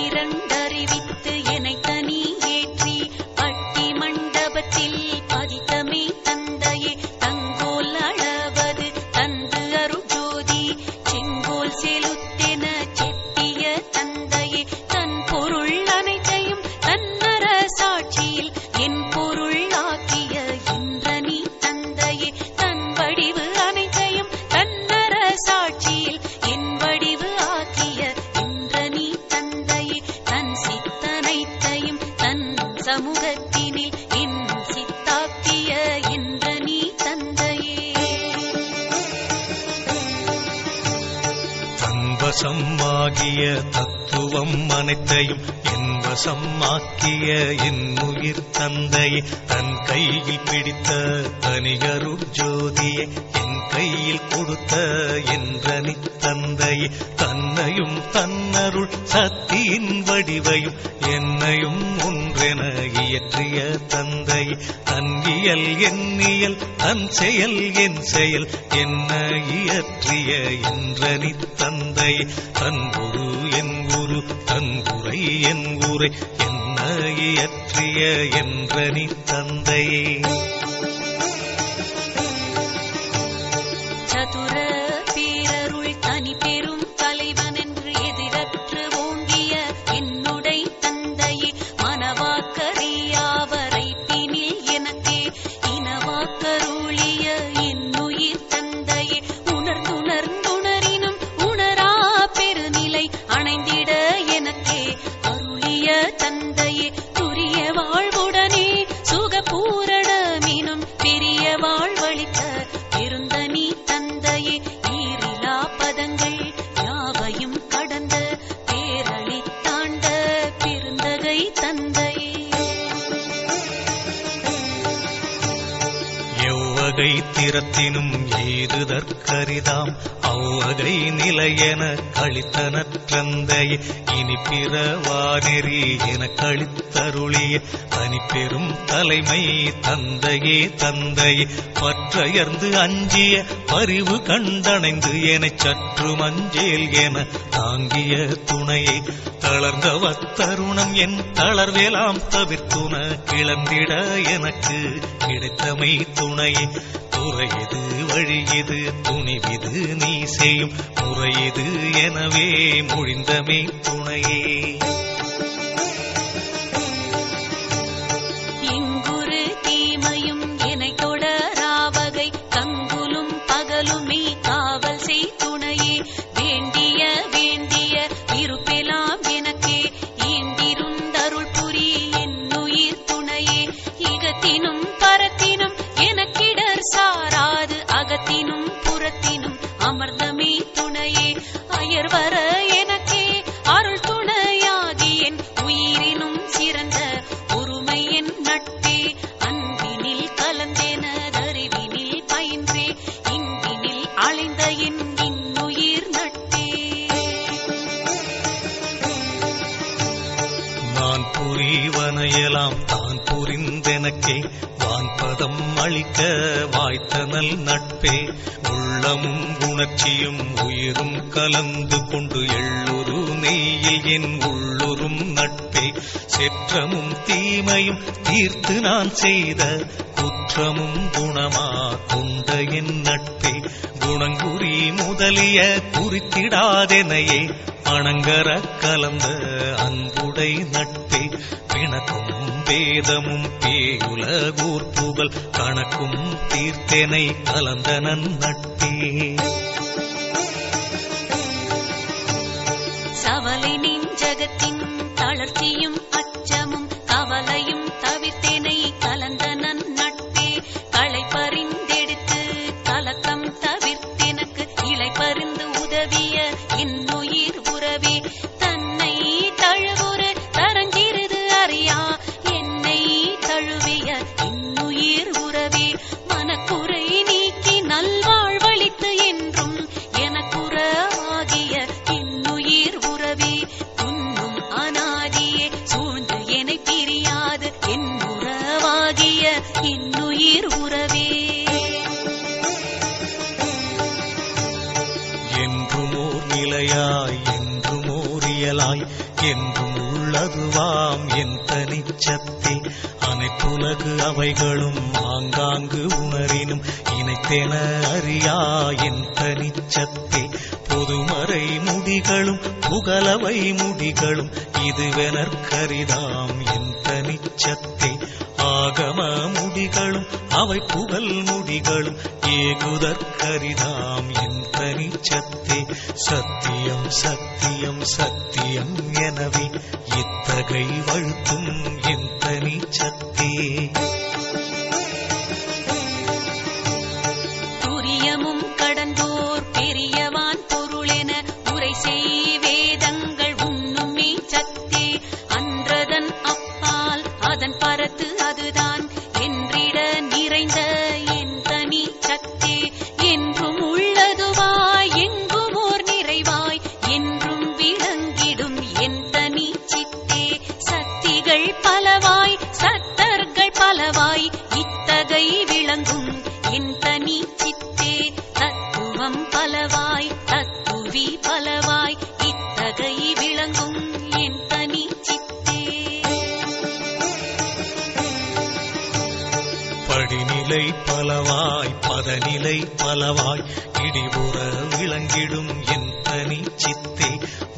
எட்டிரண்டறிவித்து என்னை தனி ஏற்றி பட்டி மண்டபத்தில் பதித்தமே தந்தையே தங்கோல் அளவது தந்து அருஜோதி செங்கோல் செலுத்தென செப்பிய தந்தையே தன் பொருள் அனைத்தையும் தன்னர சாட்சியில் என் பொருள் ஆக்கிய இன்றனி தந்தையே தன் வடிவு அனைத்தையும் தன்னர சாட்சியில் என் வடிவு ஆக்கிய இன்றனி தந்தையே தன் சித்தனைத்தையும் தன் சமூகத்தினில் என் சித்தாக்கிய இன்றனி தந்தையே தன்வசம் ஆகிய தத்துவம் அனைத்தையும் என் வசம் ஆக்கிய என் உயிர் தந்தையே தன் கையில் பிடித்த தனிகருட் ஜோதியே என் கையில் கொடுத்த என்றனி தந்தையே தன்னையும் தன்னருள் சக்தியின் வடிவையும் என்னையும் ஒன்றென இயற்றிய தந்தையே தன் இயல் எண்ணியல் தன் செயல் என் செயல் என்ன இயற்றிய என்றனி தந்தையே தன் குரு என் குரு தன் உரை என் உரை என்ன இயற்றிய என்றனி தந்தையே சதுர பேரருள் தனி பெரும் தலைவன் என்று எதிரற்று ஓங்கிய என்னுடை தந்தையே மனவாக்கறியாவரை பினில் எனக்கே இனவாக்கருளிய என்னுயிர் தந்தையே உணர்ந்துணர்ந்துணரினும் உணரா பெருநிலை அணைந்திட எனக்கே அருளிய தந்தையே துரிய வாழ்வுடனே சுகபூரணமினும் பெரிய வாழ்வளித்த பெருந்தனி தந்தையே ஈரிலா பதங்கள் யாவையும் கடந்த பேரளித்தாண்ட பெருந்தகை தந்தையே எவ்வகை திறத்தினும் ஏதுதற்கரிதாம் அவ்வகை நிலையென கழித்தனற்றந்தையே இனி பிறவானெறி என கழித்தருளிய தனிப்பெரும் தலைமை தந்தையே தந்தையே பற்றையர்ந்து அஞ்சிய பரிவு கண்டணைந்து எனச் சற்று மஞ்சேல் என தாங்கிய துணையே தளர்ந்தவத்தருணம் என் தளர்வேலாம் தவிர்த்துன கிளம்பிட எனக்கு கிடைத்தமை துணையே துறையது வழியது துணிவிது நீ செய்யும் முறையது எனவே மொழிந்தமே துணையே எங்குரு தீமையும் என்னை தொடராவகை கங்குலும் பகலுமே காவல் செய் துணையே வேண்டிய வேண்டிய இருப்பெல்லாம் எனக்கே ஈண்டிருந்தருள் புரி என்னுயிர் துணையே இகத்தினும் பரத்தினும் எனக்கிடர் சாராது அகத்தினும் புறத்தினும் அமர்ந்தமே துணையே அயர்வர எனக்கே அருள் துணையாகி என் உயிரினும் சிறந்த ஒருமை என் நட்பே அன்பினில் கலந்தெனதறிவினில் பயின்றே இன்பினில் அலைந்த என் இன்னுயிர் நட்பே நான் புரிவனையெல்லாம் தான் புரிந்தெனக்கே வான்பதம் அளிக்க வாய்த்தனல் நட்பே உள்ளமும் உணர்ச்சியும் உயிரும் கலந்து கொண்டு எள்ளுரு நெய்யில் என் உள்ளுரும் நட்பே செற்றமும் தீமையும் தீர்த்து நான் செய்த குற்றமும் குணமா கொண்ட என் நட்பே குணங்குறி முதலிய குறித்திடாதெனையே அணங்கர கலந்த அன்புடை நட்பே பிணக்கும் வேதமும் பேயுலகூர் புகழ் கணக்கும் தீர்த்தனை கலந்த நட்பே சவலை நெஞ்சகத்தின் தளர்ச்சியும் அச்சமும் கவலை கரிதாம் என் தனிச்சத்தே அனைத்துலகு அவைகளும் ஆங்காங்கு உணரினும் இணைத்தென அறியா என் தனிச்சத்தே பொதுமறை முடிகளும் புகழவை முடிகளும் இதுவெனற்கரிதாம் என் தனிச்சத்தே ஆகம முடிகளும் அவை புகழ் முடிகளும் ஏகுதற்கரிதாம் என் தனிச்சத்தே சத்தியம் சத்தியம் சத்தியம் எனவே இத்தகை வழுத்தும் என் தனிச்சத்தே துரியமும் கடந்தோர் பெரியவான் பொருளென உரை செய் வேதங்கள் உண்ணும் மே சத்தே அன்றதன் அப்பால் அதன் பரத்து அதுதான் என்றிட நிறைந்த என் தனி சத்தே என்றும் உள்ளதுவாய் எங்கும் ஓர் நிறைவாய் என்றும் விளங்கிடும் என் தனி சித்தே சக்திகள் பலவாய் சத்தர்கள் பலவாய் இத்தகை விளங்கும் என் தனி சித்தே தத்துவம் பலவாய் தத்துவி பலவாய் இத்தகை விளங்கும் என் தனி சித்தே படிநிலை பலவாய் பதநிலை பலவாய் இடிபுற விளங்கிடும் என் தனி சித்தே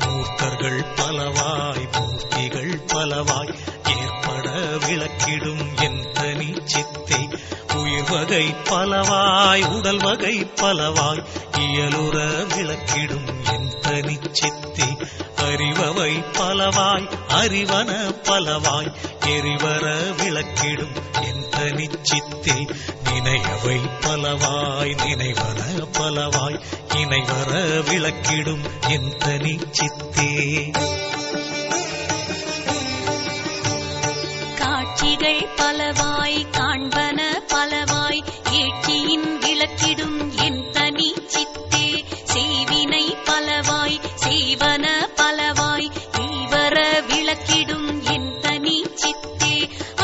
மூர்த்தர்கள் பலவாய் மூர்த்திகள் பலவாய் ஏற்பட விளக்கிடும் என் தனி சித்தே உயிர் வகை பலவாய் உடல் வகை பலவாய் இயலுற விளக்கிடும் என் தனி சித்தே அறிவவை பலவாய் அறிவன பலவாய் எரிவர விளக்கிடும் என் தனி சித்தே நினையவை பலவாய் நினைவன பலவாய் இணைவர விளக்கிடும் என் தனி சித்தே காட்சிகள் பலவாய் காண்பன பலவாய் ஏட்சியின் விளக்கிடும் என் தனி சித்தே செய்வினை பலவாய் செய்வன பலவாய் ஈவர விளக்கிடும் என் தனி சித்தே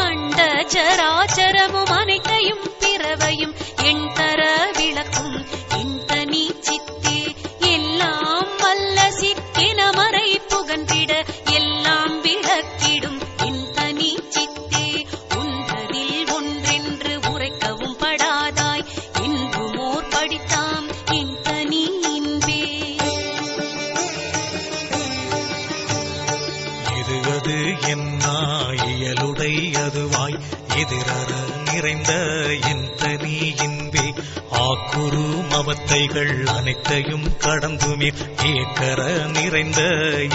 அண்ட சராச்சரமும் அனைத்தையும் பிறவையும் என் தர விளக்கும் என் தனி சித்தே எல்லாம் வல்ல சித்தென மறை புகன்றிட எல்லாம் விளக்கிடும் என் தனி சித்தே ஒன்றதில் ஒன்றென்று உரைக்கவும் படாதாய் என்புமோர் படித்தாம் என் தனி இன்பே இது அது என்னா இயலுடை அதுவாய் எதிரற நிறைந்த என் தனி இன்பே ஆக்குரு மவத்தைகள் அனைத்தையும் கடந்துமீர் ஏக்கர நிறைந்த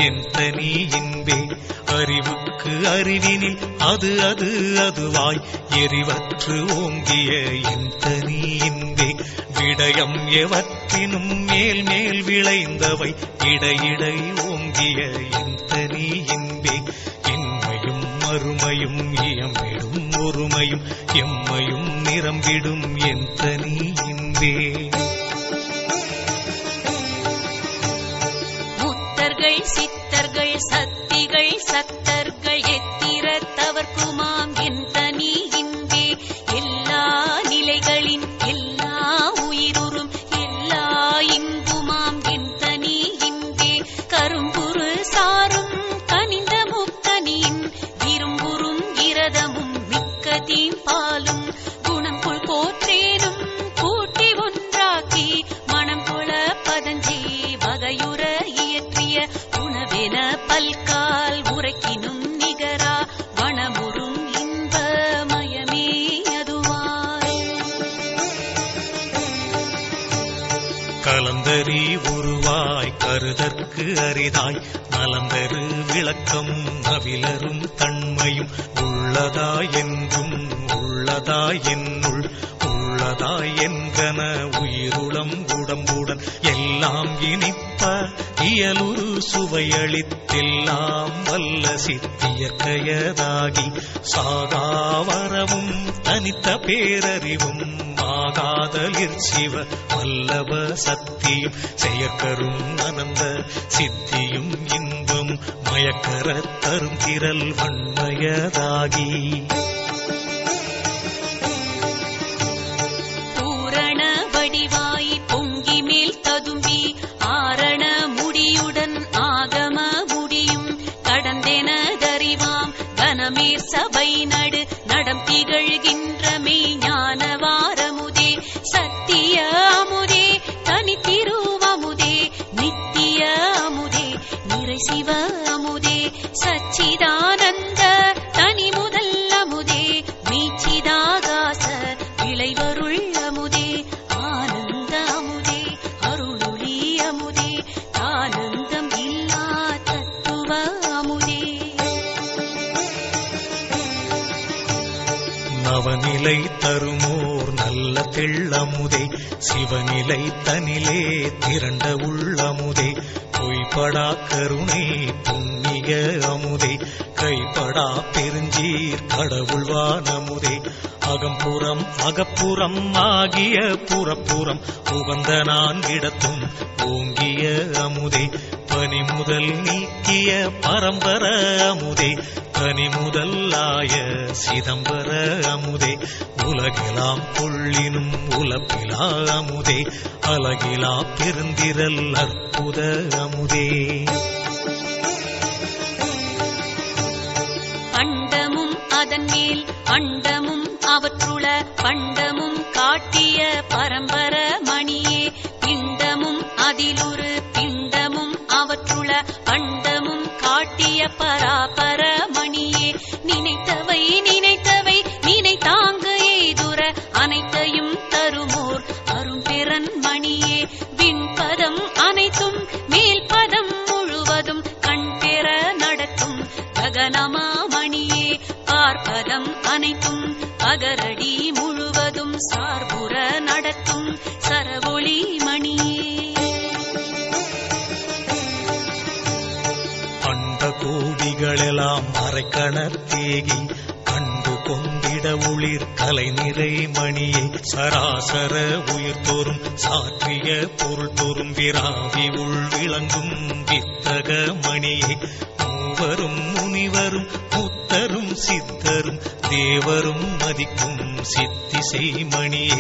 என் தனி இன்பே அறிவுக்கு அறிவினில் அது அது அதுவாய் எரிவற்று ஓங்கிய என் தனி இன்பே விடயம் எவற்றினும் மேல் மேல் விளைந்தவை இடையிடை ஓங்கிய என் தனி இன்பே இன்மையும் மறுமையும் இயம்பிடும் ஒருமையும் எம்மையும் நிரம்பிடும் என் தனி இன்பே முத்தர்கள் சித்தர்கள் சக்திகள் சத்தர்கள் எத்திரத்தவர்க்குமாம் என் தனி இன்பே எல்லா நிலைகளின் எல்லா உயிருறும் எல்லா இன்புமாம் என் தனி இன்பே கரும்புரு சாரும் கனிந்த முக்கனியின் விரும்புறும் இரதமும் மிக்க தீம்பாலும் குணம் கொள் கோற்றேனும் கூட்டி ஒன்றாக்கி மனம் கொள பதஞ்சே வகையுற இயற்றிய உணவென பல்கால் உரைக்கினும் நிகரா வனமுறும் இன்பமயமே அதுவாய் கலந்தறி உருவாய் கருதற்கு அரிதாய் நலந்தரு விளக்கமும் நவிலரும் தன்மையும் உள்ளதாய் என்றும் உள்ளதாய் என்னுள் உள்ளதாய் என்கன உயிருளம் உடம்புடன் எல்லாம் இனிப்ப இயலுரு சுவையளித்தெல்லாம் வல்ல சித்தியற்கையதாகி சாகாவரமும் தனித்த பேரறிவும் ஆகாதலிற் சிவ வல்லப சக்தியும் செயற்கரும் அனந்த சித்தியும் இன்பம் மயக்கர தரும் திரள் வன்மயதாகி பூரண வடிவாய் பொங்கி மேல் ததும்பி ஆரண முடியுடன் ஆகம முடியும் கடந்தெனதறிவாம் கணமேற் சபை நடு நடம் திகழ்கின்ற மெய்ஞானவாரமுதே சத்திய அமுதே தனித்திருவமுதே நித்திய அமுதே நிறை சிவ அமுதே சச்சிதானந்த தனி முதல் அமுதே மீச்சிதாகாச விளைவருள் அமுதே ஆனந்த அமுதே அருளொளி அமுதே ஆனந்தம் இல்லா தத்துவ அமுதே நவநிலை தருமோர் நல்ல தெள்ளமுதே சிவநிலை தனிலே திரண்ட உள்ளமுதே பொய்படா கருணை புண்ணிய அமுதே கைப்படா பெருஞ்சீர் கடவுள்வானமுதே அகம்புறம் அகப்புறம் ஆகிய புறப்புறம் உகந்த நான்கிடத்தும் ஓங்கிய அமுதே பனி முதல் நீக்கிய பரம்பர அமுதே தனி முதலாய சிதம்பர அமுதே உலகெலாம் கொள்ளினும் உலப்பிலா அமுதே அலகிலா பெருந்திரல் அற்புத அமுதே அண்டமும் அதன் மேல் அண்டமும் அவற்றுள பண்டமும் காட்டிய பரம்பர மணியே பிண்டமும் அதிலுரு பிண்டமும் அவற்றுள பண்டமும் காட்டிய பராபர மணியே நினைத்தவை நினைத்தவை நினைத்தாங்கு எய்துர அனைத்தையும் தருமோர் அரும்பெறன் மணியே விண்பதம் அனைத்தும் மேல் பதம் முழுவதும் கண்பெற நடத்தும் ககனமா மணியே பார்ப்பதம் அனைத்தும் பகரடி முழுவதும் சார்புற நடத்தும் சரவொளி மணியே அண்ட கோடிகளெல்லாம் அரைக்கணத்தேகி கண்டு கொண்டிட ஒளிர் கலை நிறை மணியை சராசர உயிர் தோறும் சாற்றிய பொருள் தோறும் விராவி உள் விளங்கும் வித்தக மணியை மூவரும் முனிவரும் முத்தரும் சித்தரும் தேவரும் மதிக்கும் சித்திசை மணியை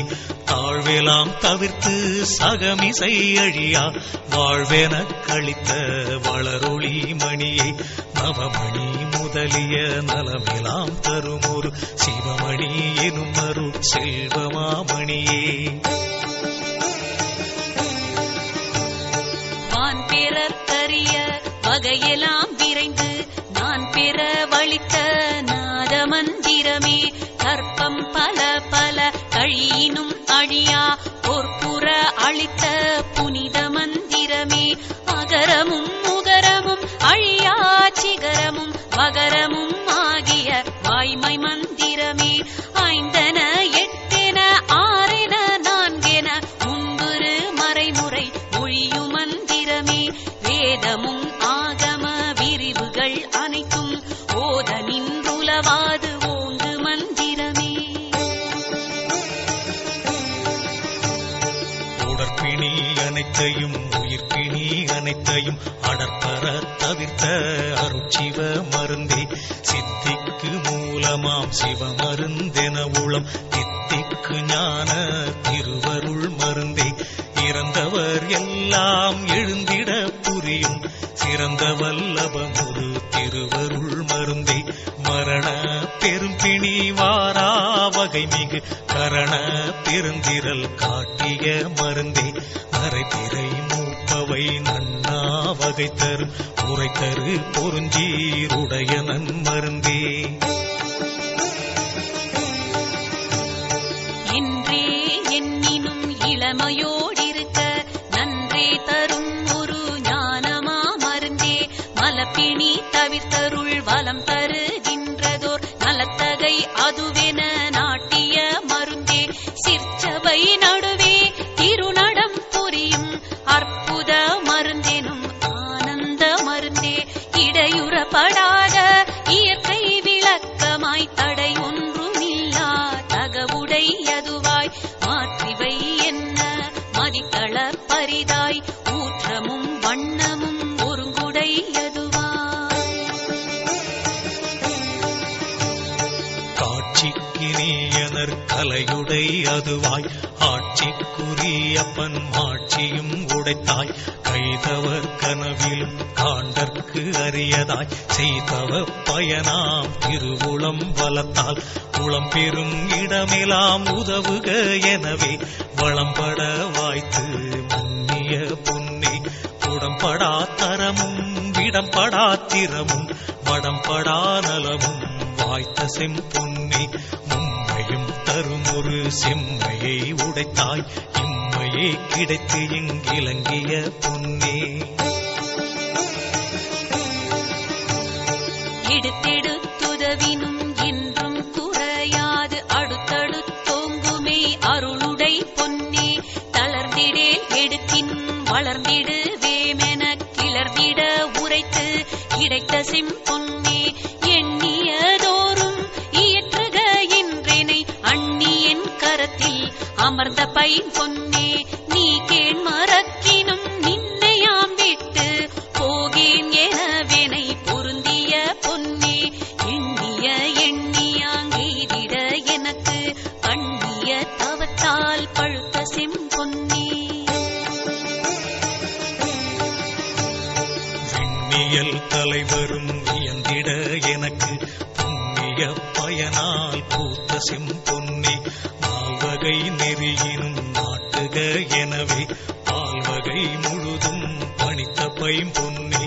தாழ்வெலாம் தவிர்த்து சகமிசை அழியா வாழ்வென கழித்த வளரொளி மணியை நவமணி முதலிய நலமெலாம் தரும் ஒரு சிவமணி எனும் அருள் செல்வமாமணியே வான் பெறற்கரிய வகையெல்லாம் விரைந்து நான் பெற வளித்த நாத மந்திரமே கற்பம் பல பல கழியினும் அழியா பொற்புற அளித்த புனித மந்திரமே அகரமும் முகரமும் அழியா சிகரமும் வகரமும் ஆகிய வாய்மை மந்திரமே ஐந்தன எட்டென ஆறென நான்கென முன்புறு மறைமுறை மொழியும் மந்திரமே வேதமும் ஆகம விரிவுகள் அனைத்தும் ஓத நின்றுலவாது ஓங்கு மந்திரமே உடற்பிணி அனைத்தையும் உயிர்ப்பிணி அனைத்தையும் அடற்பர தவிர்த்த அருட்சிவ மருந்தே சித்திக்கு மூலமாம் சிவமருந்தென உளம் தித்திக்கு ஞான திருவருள் மருந்தே இறந்தவர் எல்லாம் எழுந்திட புரியும் சிறந்த வல்லபமுரு திருவருள் மருந்தே மரண பெரும்பிணி வாரா வகை மிகு கரண பெருந்திரல் காட்டிய மருந்தே மறைத்திரை மூப்பவை நன்னா வகை தரும் உரை தரு பொருஞ்சீருடைய நன்மருந்தே என்றே எண்ணினும் இளமையோடிருக்க நன்றே தரும் ஒரு ஞானமா மருந்தே மலப்பிணி தவிர்த்தருள் வலம் தருகின்றதோர் நலத்தகை அதுவென நாட்டிய மருந்தே சிற்சபை நடுவே திருநடம் புரியும் அற்புத மருந்தெனும் ஆனந்த மருந்தே இடையுறப்படாத இயற்கை விளக்கமாய் தடை ஒன்றுமில்லா தகவுடையதுவாய் மாற்றிவை என்ன மதித்தள பரிதாய் ஊற்றமும் வண்ணமும் ஒருங்குடையதுவாய் காட்சிக்கினியன அந்தனர் கலையுடை அதுவாய் ஆட்சிக்குரியப்பன் மாட்சியும் உடைத்தாய் கைதவர் கனவிலும் காண்டற்கு அரியதாய் செய்தவ பயனாம் திருவுளம் வளத்தால் உளம் பெறும் இடமெல்லாம் உதவுக எனவே வளம்பட வாய்த்து முன்னிய பொன்னே உடம்படா தரமும் விடம்படா திறமும் வடம்படா நலமும் வாய்த்த செம்பொன்னே மும்மையும் தரும் ஒரு செம்மையை உடைத்தாய் இம்மையே கிடைத்து இங்கிலங்கிய பொன்னே எடுத்தெடுத்துதவினும் என்றும் குறையாது அடுத்தடுத்தோங்குமே அருளுடை பொன்னே தளர்ந்திடேல் எடுக்கின் வளர்ந்திடுவேமென கிளர்ந்திட உரைத்து கிடைத்த செம்பொன்னே எண்ணியதோறும் இயற்றுக என்றேனை அண்ணியன் கரத்தில் அமர்ந்த பைம்பொன்னே நீ கேண் மறக்கினும் நின்னையாம் விட்டு போகேன் எனவேனை பொருந்திய பொன்னே எண்ணிய எண்ணியாங்கெய்திட எனக்கு கண்ணிய தவத்தால் பழுத்த செம்பொன்னே விண்ணியல் தலைவரும் வியந்திட எனக்கு புண்ணிய பயனால் பூத்த செம்பொன்னே நால்வகை நெறியினும் நாட்டுக எனவே பால்வகை முழுதும் பணித்த பைம்பொன்னே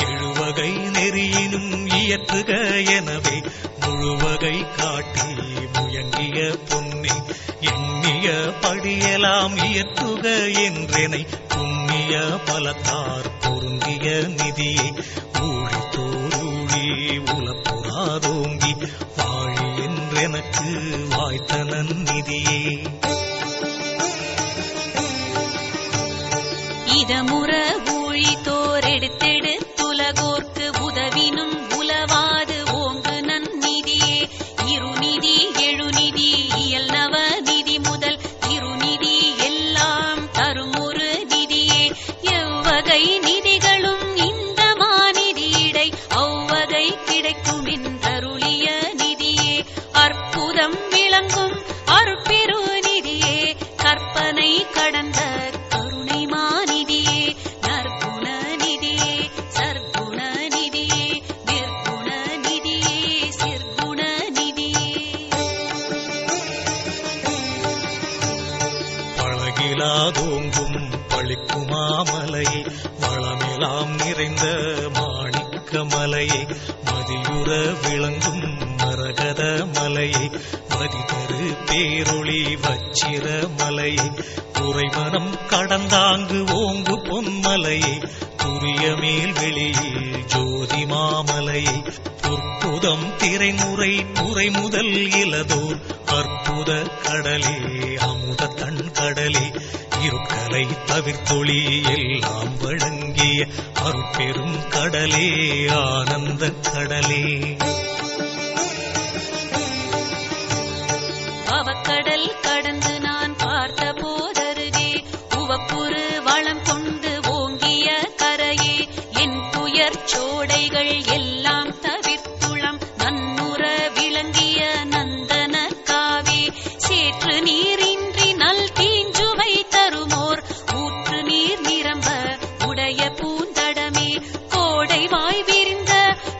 எழுவகை நெறியினும் இயற்றுக எனவே முழுவகை காட்டி முயங்கிய பொன்னே எண்ணிய படியெல்லாம் இயற்றுக என்றெனை புண்ணிய பலத்தார் பொருந்திய நிதியை ஊழி தோருழி உலப்புறாதோங்கி வாழி என்றெனக்கு வாய்த்த நன்னிதியே இதமுற ஊழித்தோர் எடுத்தெடுத்துலகோர்க்கு உதவினும் உலவாது ஓங்கு நன்னிதியே இருநிதி எழுநிதி இயல் நவநிதி முதல் திருநிதி எல்லாம் தரும் ஒரு நிதியே எவ்வகை நிதிகளும் இந்த மாநிதியிடை அவ்வகை கிடைக்கும் என்றருளிய நிதியே அற்புதம் விளங்கும் அருட்பெரு நிதியே கற்பனை கடந்த கருணை மாநிதியே நற்குண நிதியே சற்குண நிதியே நிர்குண நிதியே சிற்குண நிதியே பழகிலாதோங்கும் பழிக்குமாமலையே வளமெலாம் நிறைந்த மாணிக்க மலையே மதியுற விளங்கும் மரகத மலையே மதிதரு பேரொளி வச்சிர மலையே உறைமனம் கடந்தாங்கு ஓங்கு பொன்மலையே துரிய மேல் வெளியில் ஜோதி மாமலையே பொற்புதம் திரைமுறை புரை முதல் இலதோர் அற்புத கடலே அமுத தன் கடலே இருட்கலை தவிர்த்தொளி எல்லாம் வழங்கிய அருட்பெரும் கடலே ஆனந்த கடலே அவக்கடல் கடந்து நான் பார்த்த போதருகே உவப்புறு வளம் கொண்டு ஓங்கிய கரையே என் துயர் சோடைகள் எல்லாம் தவிர்த்துளம் நன்னுற விளங்கிய நந்தன காவே சேற்று நீரின்றி நல் தீஞ்சுவை தருமோர் ஊற்று நீர் நிரம்ப உடைய பூந்தடமே கோடை வாய் விரிந்த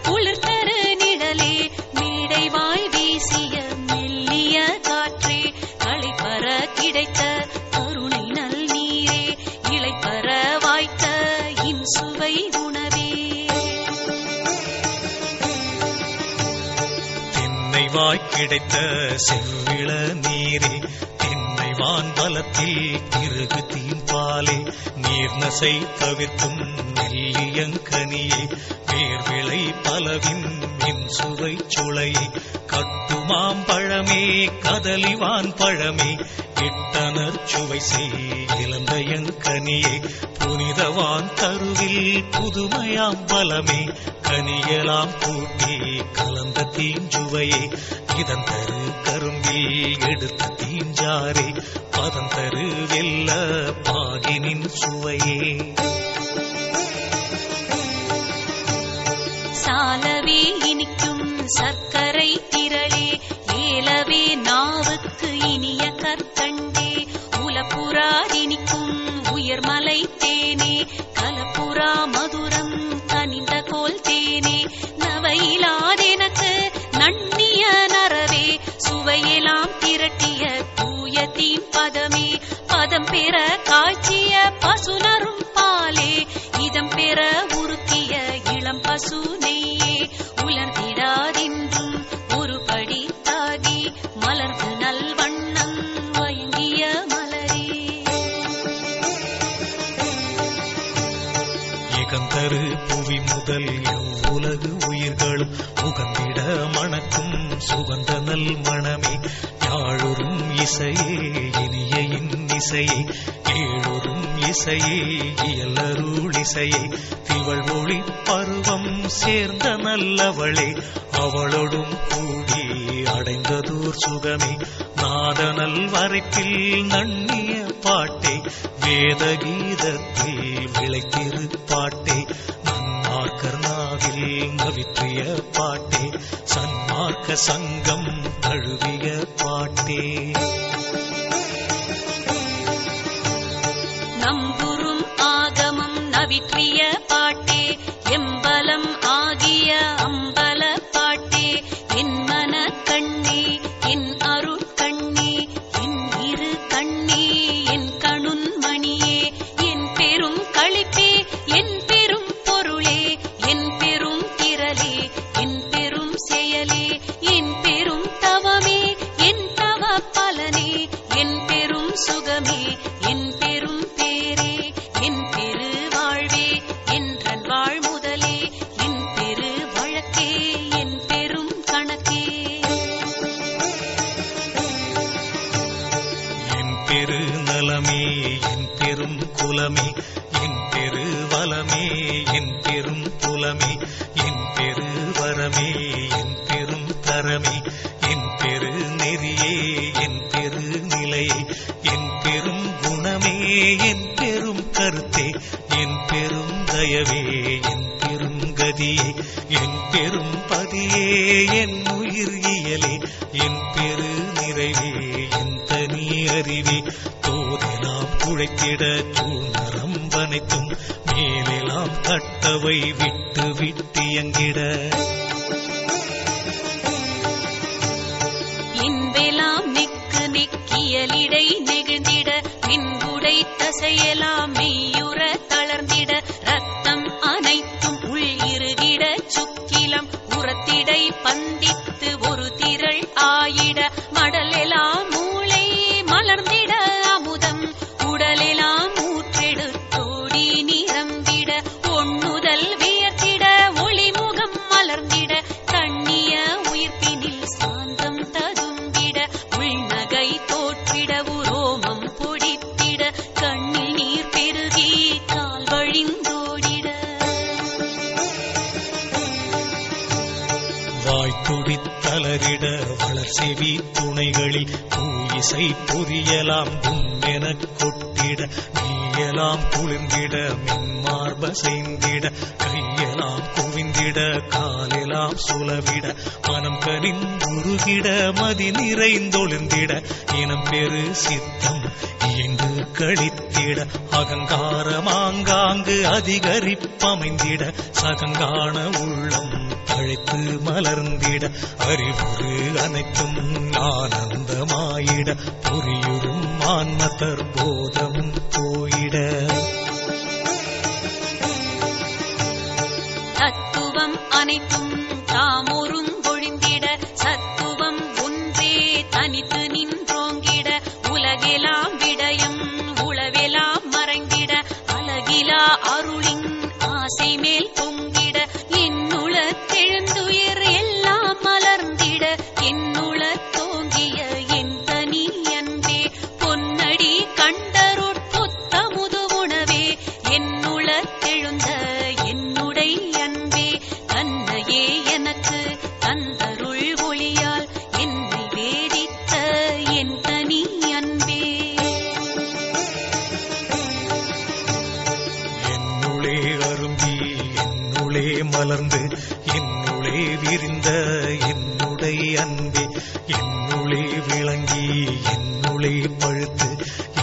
குளிர்தரு நிழலே மேடை வாய் வீசிய மெல்லிய காற்றே களைப்பற கிடைத்த கருணை நல் நீரே இளைப்பற வாய்த்த இன்சுவை உணவே தென்னை வாய் கிடைத்த செவ்விள நீரே தென்னை வான் பலத்தில் திருகு தீம்பாலே நீர்நசை தவிர்க்கும் நெல்லியங்கனியே வேர்விளை பலவின் சுவை சுளையே கட்டுமாம் பழமே கதலிவான் பழமே இட்டனர் சுவை செய் இளந்தயங்கனியே புனிதவான் தருவில் புதுமையாம் பலமே கனியலாம் கூட்டி கலந்த தீஞ்சுவையே இதன் தரு கரும்பில் எடுத்த தீஞ்சாரே பதம் தரு வெல்ல பாகினின் சுவையே சாலவே இனிக்கும் சர்க்கரை திரளே ஏலவே நாவுக்கு உயர்தரு புவி முதல் எவ்வுலகு உயிர்களும் உகந்திட மணக்கும் சுகந்த நல் மணமே யாழொரும் இசையே இனியின் இசையே ஏழொரும் இசையே இயலருள் இசையே திவள் ஒளி பருவம் சேர்ந்த நல்லவளே அவளோடும் கூடி அடைந்ததோர் சுகமே நாதனல் வரைப்பில் நன்னிய பாட்டே வேத கீதத்தில் விளைத்திரு பாட்டே நன்மார்க்கர் நாவில் நவிற்றிய பாட்டே சன்மார்க்க சங்கம் தழுவிய பாட்டே நம்புறும் ஆகமம் நவிற்றிய பாட்டே எம்பலம் ஆகிய அம்பல பாட்டே என் மன கண்ணே என் அருட்கண்ணே என் இரு கண்ணே என் கணுன்மணியே என் பெரும் களிப்பே என் பெரும் பொருளே என் பெரும் திரளே என் பெரும் செயலே என் பெரும் தவமே என் தவ பலனே என் பெரும் சுகமே என் பெரும் பேரே என் பெரு வாழ்வே என்றன் வாழ் முதலே என் பெரு வழக்கே என் பெரும் கணக்கே என் பெரு நலமே என் பெரும் குலமே என் பெரு வலமே என் பெரும் புலமே என் பெரு வரமே என் பெரும் தரமே என் பெரு நெறியே என் பெரு நிலையே என் பெரும் குணமே என் பெரும் கருத்தே என் பெரும் தயவே என் பெரும் கதியே என் பெரும் பதியே என் உயிர் இயலே என் பெரு நிறைவே என் தனி அறிவே தோதெல்லாம் குழைத்திட சூழ்நரம் வனைத்தும் மேலெல்லாம் கட்டவை விட்டு விட்டியங்கிட இன்பெலாம் நிக்கு நிக்கியலிடை நெகிழ்ந்திட மின்புடை தசையெல்லாம் மெய்யுற தளர்ந்திட ரத்தம் அனைத்தும் உள் இருகிட சுக்கிலம் உரத்திடை பந்தித்து ஒரு திரள் ஆயிட மடலெலாம் மூளை மலர்ந்திட அமுதம் உடலெலாம் ஊற்றெடுத்தோடி நிரம்பிட ஒண்ணுதல் வியர்த்திட ஒளிமுகம் மலர்ந்திட கண்ணிய உயிர்ப்பினில் சாந்தம் ததும்பிட உள்நகை தோற்றிட உரோமம் பொடித்திட கண்ணில் நீர் பெருகி கால் வழிந்தோடிட வாய்த்துடித்தலரிட வளர்செவி துணைகளில் பூயிசை பொரியலாம் கும்மெனக் கொட்டிட நீயலாம் குளிர்ந்திட மின்மார்ப செய்திட கையெல்லாம் குவிந்திட காலெல்லாம் சுலவிட மனம் கனிந்துருகிட மதி நிறைந்தொழிந்திட இனம் பெரு சித்தம் இயங்கு கழித்திட அகங்காரமாங்காங்கு அதிகரிப்பமைந்திட சகங்கான உள்ளம் தழைத்து மலர்ந்திட அறிவுறு அனைத்தும் ஆனந்தமாயிட பொறியுறும் ஆன்மதர் போதம் போயிட தத்துவம் அனைத்தும் தாமொரும் பொழிந்திட சத்துவம் ஒன்றே தனித்து நின்றோங்கிட உலகெலாம் விடயம் உளவெலாம் மறைந்திட அழகிலா அருளின் ஆசை மேல் பொங்கிட என்னுள தெழுந்துயிர் எல்லாம் மலர்ந்திட என்னுள தோங்கிய என் தனி அன்பே பொன்னடி கண்டருட் புத்தமுது உணவே என்னுள தெழுந்த என்னுடை அன்பே தன்னையே எனக்கு தந்தருள் ஒளியால் என்னை வேதித்த என் தனி அன்பே என்னுளே அரும்பி என்னுளே மலர்ந்து என்னுளே விரிந்த என்னுடை அன்பே என்னுளே விளங்கி என்னுளே பழுத்து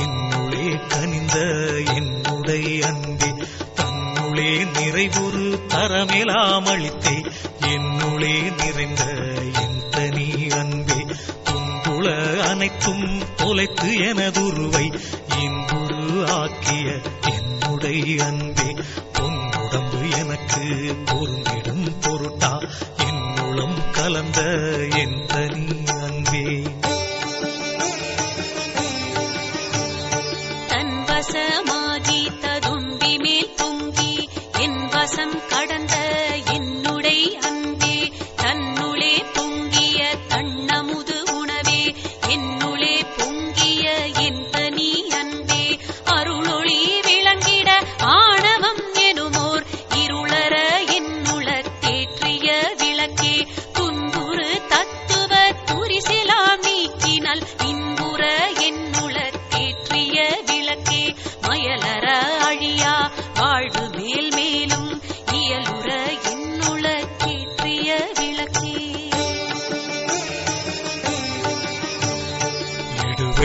என்னுளே கனிந்த என்னுடை அன்பே தன்னுளே நிறைவுறு தரமெலாம் அளித்தே என்னுளே நிறைந்த என் தனி அன்பே துன்புல அனைத்தும் தொலைத்து எனதுருவை இன்புரு ஆக்கிய என்னுடை அன்பே பொன்னுடம்பு எனக்கு பொருந்திடும் பொருட்டா என்னுளம் கலந்த என் தனி அன்பே தன் வசமாகி ததும்பி மேல் பொங்கி என் வச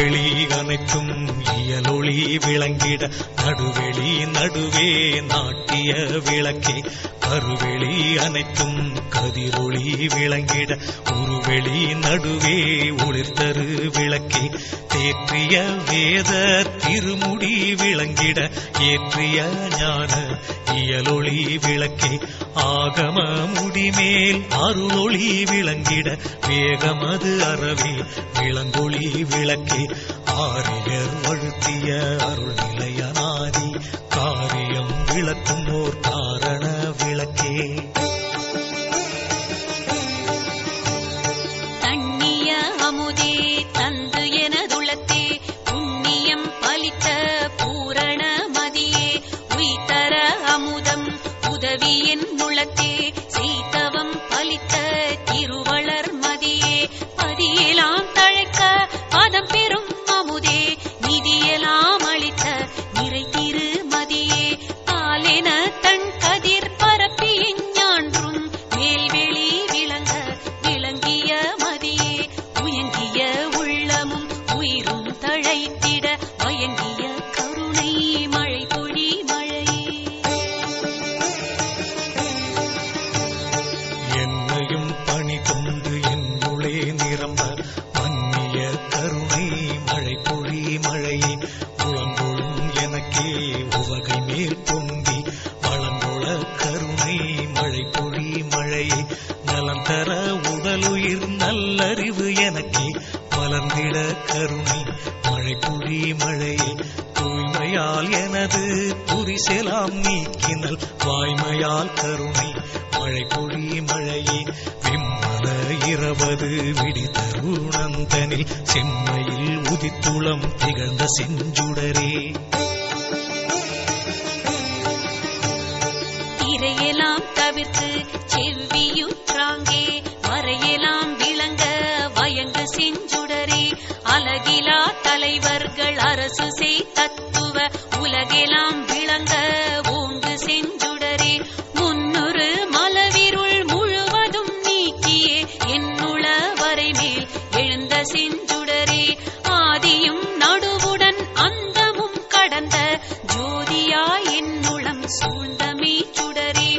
அருள்வெளி அனைத்தும் இயலொளி விளங்கிட நடுவெளி நடுவே நாட்டிய விளக்கே கருவெளி அனைத்தும் கதிரொளி விளங்கிட உருவெளி நடுவே ஒளிர்தரு விளக்கே தேற்றிய வேத திருமுடி விளங்கிட ஏற்றிய ஞான இயலொளி விளக்கே ஆகம முடிமேல் அருளொளி விளங்கிட வேகமது அறவே விளங்கொளி விளக்கே ஆரியர் வழுத்திய அருள் நிலையனாதி காரியம் விளக்கும் ஓர் காரண விளக்கே தண்ணிய அமுதே தந்து எனதுளத்தே புண்ணியம் பலித்த பூரண மதியே உய்தர அமுதம் உதவி என் உளத்தே செய்தவம் பலித்த திருவளர் மதியே பதியெலாம் தழைக்க பதம் பெறும் அமுதே நிதியெல்லாம் அளித்த நிறை திரு மதியே பாலென தன் கதிர் பரப்பி ஞான்றும் மேல்வெளி விளங்க விளங்கிய மதியே உயங்கிய உள்ளமும் உயிரும் தழைத்திட வயங்கிய கருணை மழை பொழி மழையே என்னையும் பணி கொண்டு என்னுளே நிரம்ப மன்னிய கருணை மழை பொழி மழையே உளங்கொழும் எனக்கே உவகை மேல் பொங்கி வளங்கொள கருணை மழை பொழி மழையே நலம் தர உடலுயிர் நல்லறிவு எனக்கே மலர்ந்திட கருணை மழை பொழி மழையே தூய்மையால் எனது துரிசெலாம் நீக்கினல் வாய்மையால் கருணை மழை பொழி மழையே விம்மல இரவது விடி தருணந்தனில் செம்மையில் உதித்துளம் திகழ்ந்த செஞ்சுடரே திரையெல்லாம் தவிர்த்து செவ்வியுற்றாங்கே வரையெல்லாம் விளங்க வயங்கு செஞ்சுடரே அலகிலா தலைவர்கள் அரசு செய் தத்துவ உலகெல்லாம் விளங்க ஓங்கு செஞ்சுடரே முன்னுறு மலவிருள் முழுவதும் நீக்கியே என்னுள வரைமேல் எழுந்த செஞ்சுடரே ஆதியும் நடுவுடன் அந்தமும் கடந்த ஜோதியா என்னுளம் சூழ்ந்தமே சுடரே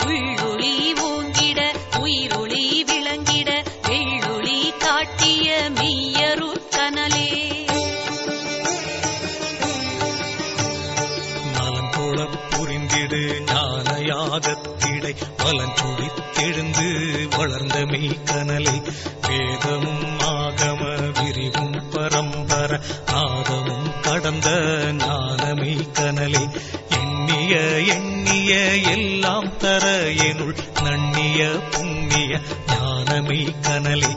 உள்ளொளி ஓங்கிட உயிரொளி விளங்கிட வெள்ளொளி காட்டிய மெய்யருட் கனலே நலங்கோளப் புரிந்திடு ஞானயாகத்திடை பலஞ்சொலித்தெழுந்து வளர்ந்த மெய்க்கனலை வேதமும் ஆகம விரிவும் பரம்பர நாதமும் கடந்த ஞானமே கனலே எண்ணிய எண்ணிய எல்லாம் தர எனுள் நண்ணிய புண்ணிய ஞானமே கனலே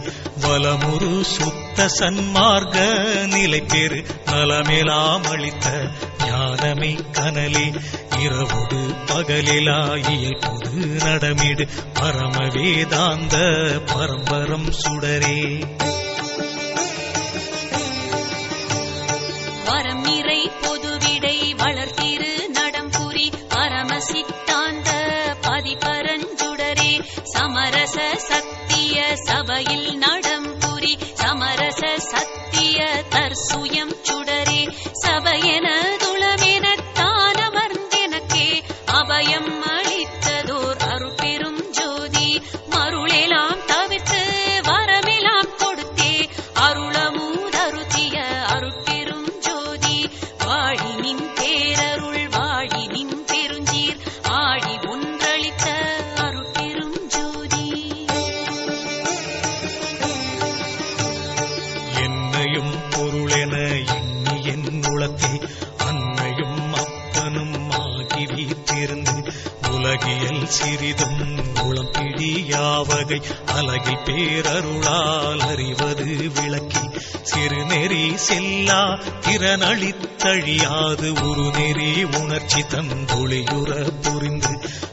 வலமுரு சுத்த சன்மார்க்க நிலை பெரு நலமெலாம் அளித்த ஞானமே கனலே இரவுடு பகலிலா இயல்புது நடமிடு பரம வேதாந்த பரம்பரம் சுடரே வரம் நிறை பொதுவிடை வளர்த்திரு நடம்புரி பரம சித்தாந்த பதிபரஞ்சுடரே சமரச சத்திய சபையில் நடம்புரி சமரச சத்திய தற்சுயம் சுடரே சபையென துளமென தானமர்ந்தெனக்கே அபயம் அளித்ததோர் அருட்பெரும் ஜோதி மருளெலாம் தவிர்த்து வரமெலாம் கொடுத்தே அருளமூதருத்திய அருட்பெரும் ஜோதி வாழி நின் பேரருள் வாழி நின் பெருஞ்சீர் ஆழி ஒன்றளித்த அருட்பெரும் ஜோதி என்னையும் பொருளென எண்ணி என் உளத்தே அன்னையும் அப்பனும் ஆகி வீற்றிருந்து உலகியல் சிறிதும் உளம் பிடியாவகை அலகில் பேரருளால் அறிவது விளக்கி சிறுநெறி செல்லா திறனளித்தழியாது ஒரு நெறி உணர்ச்சி தந்தொளியுற புரிந்து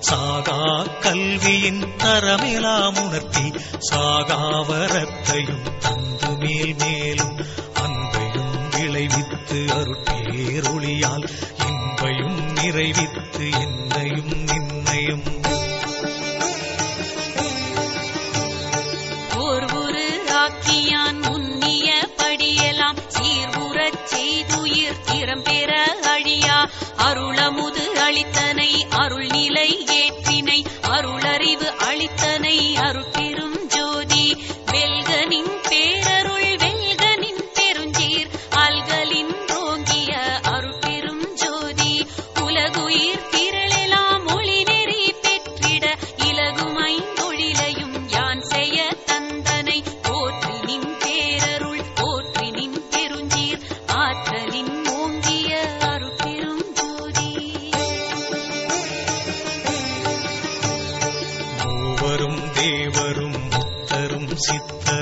சாகா கல்வியின் தரமெலாம் உணர்த்தி சாகாவரத்தையும் தந்து மேல் மேலும் அன்பையும் விளைவித்து அருட்பேரொளியால் இன்பையும் நிறைவித்து என்னையும் நின்னையும் ஓர் உரு ஆக்கியான் முன்னிய படியெல்லாம் சீர்வுற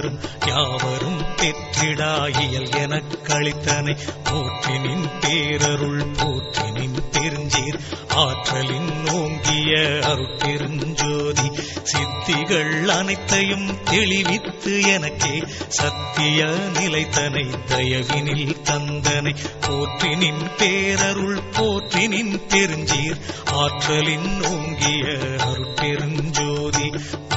யாவரும் யாவரும் பெற்றிடா இயல் எனக் களித்தனை போற்றினின் பேரருள் போற்றினின் பெருஞ்சீர் ஆற்றலின் ஓங்கிய அருட்பெருஞ்சோதி சித்திகள் அனைத்தையும் தெளிவித்து எனக்கே சத்திய நிலைத்தனை தயவினில் தந்தனை போற்றினின் பேரருள் போற்றினின் பெருஞ்சீர் ஆற்றலின் ஓங்கிய அருட்பெருஞ்சோதி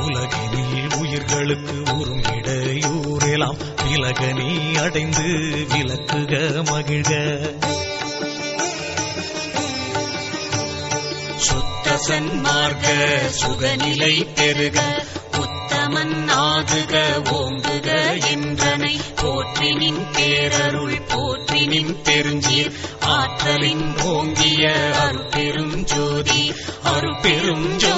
உலகினில் உயிர்களுக்கு உருமிடையூரெலாம் விலகனி அடைந்து விலக்குக மகிழ்க சுத்த சன்மார்க்க சுகநிலை பெருக உத்தமன் ஆகுக ஓங்குக என்றனை போற்றினின் பேரருள் போற்றினின் பெருஞ்சீர் ஆற்றலின் ஓங்கிய அருட்பெருஞ்சோதி அருட்பெருஞ்சோதி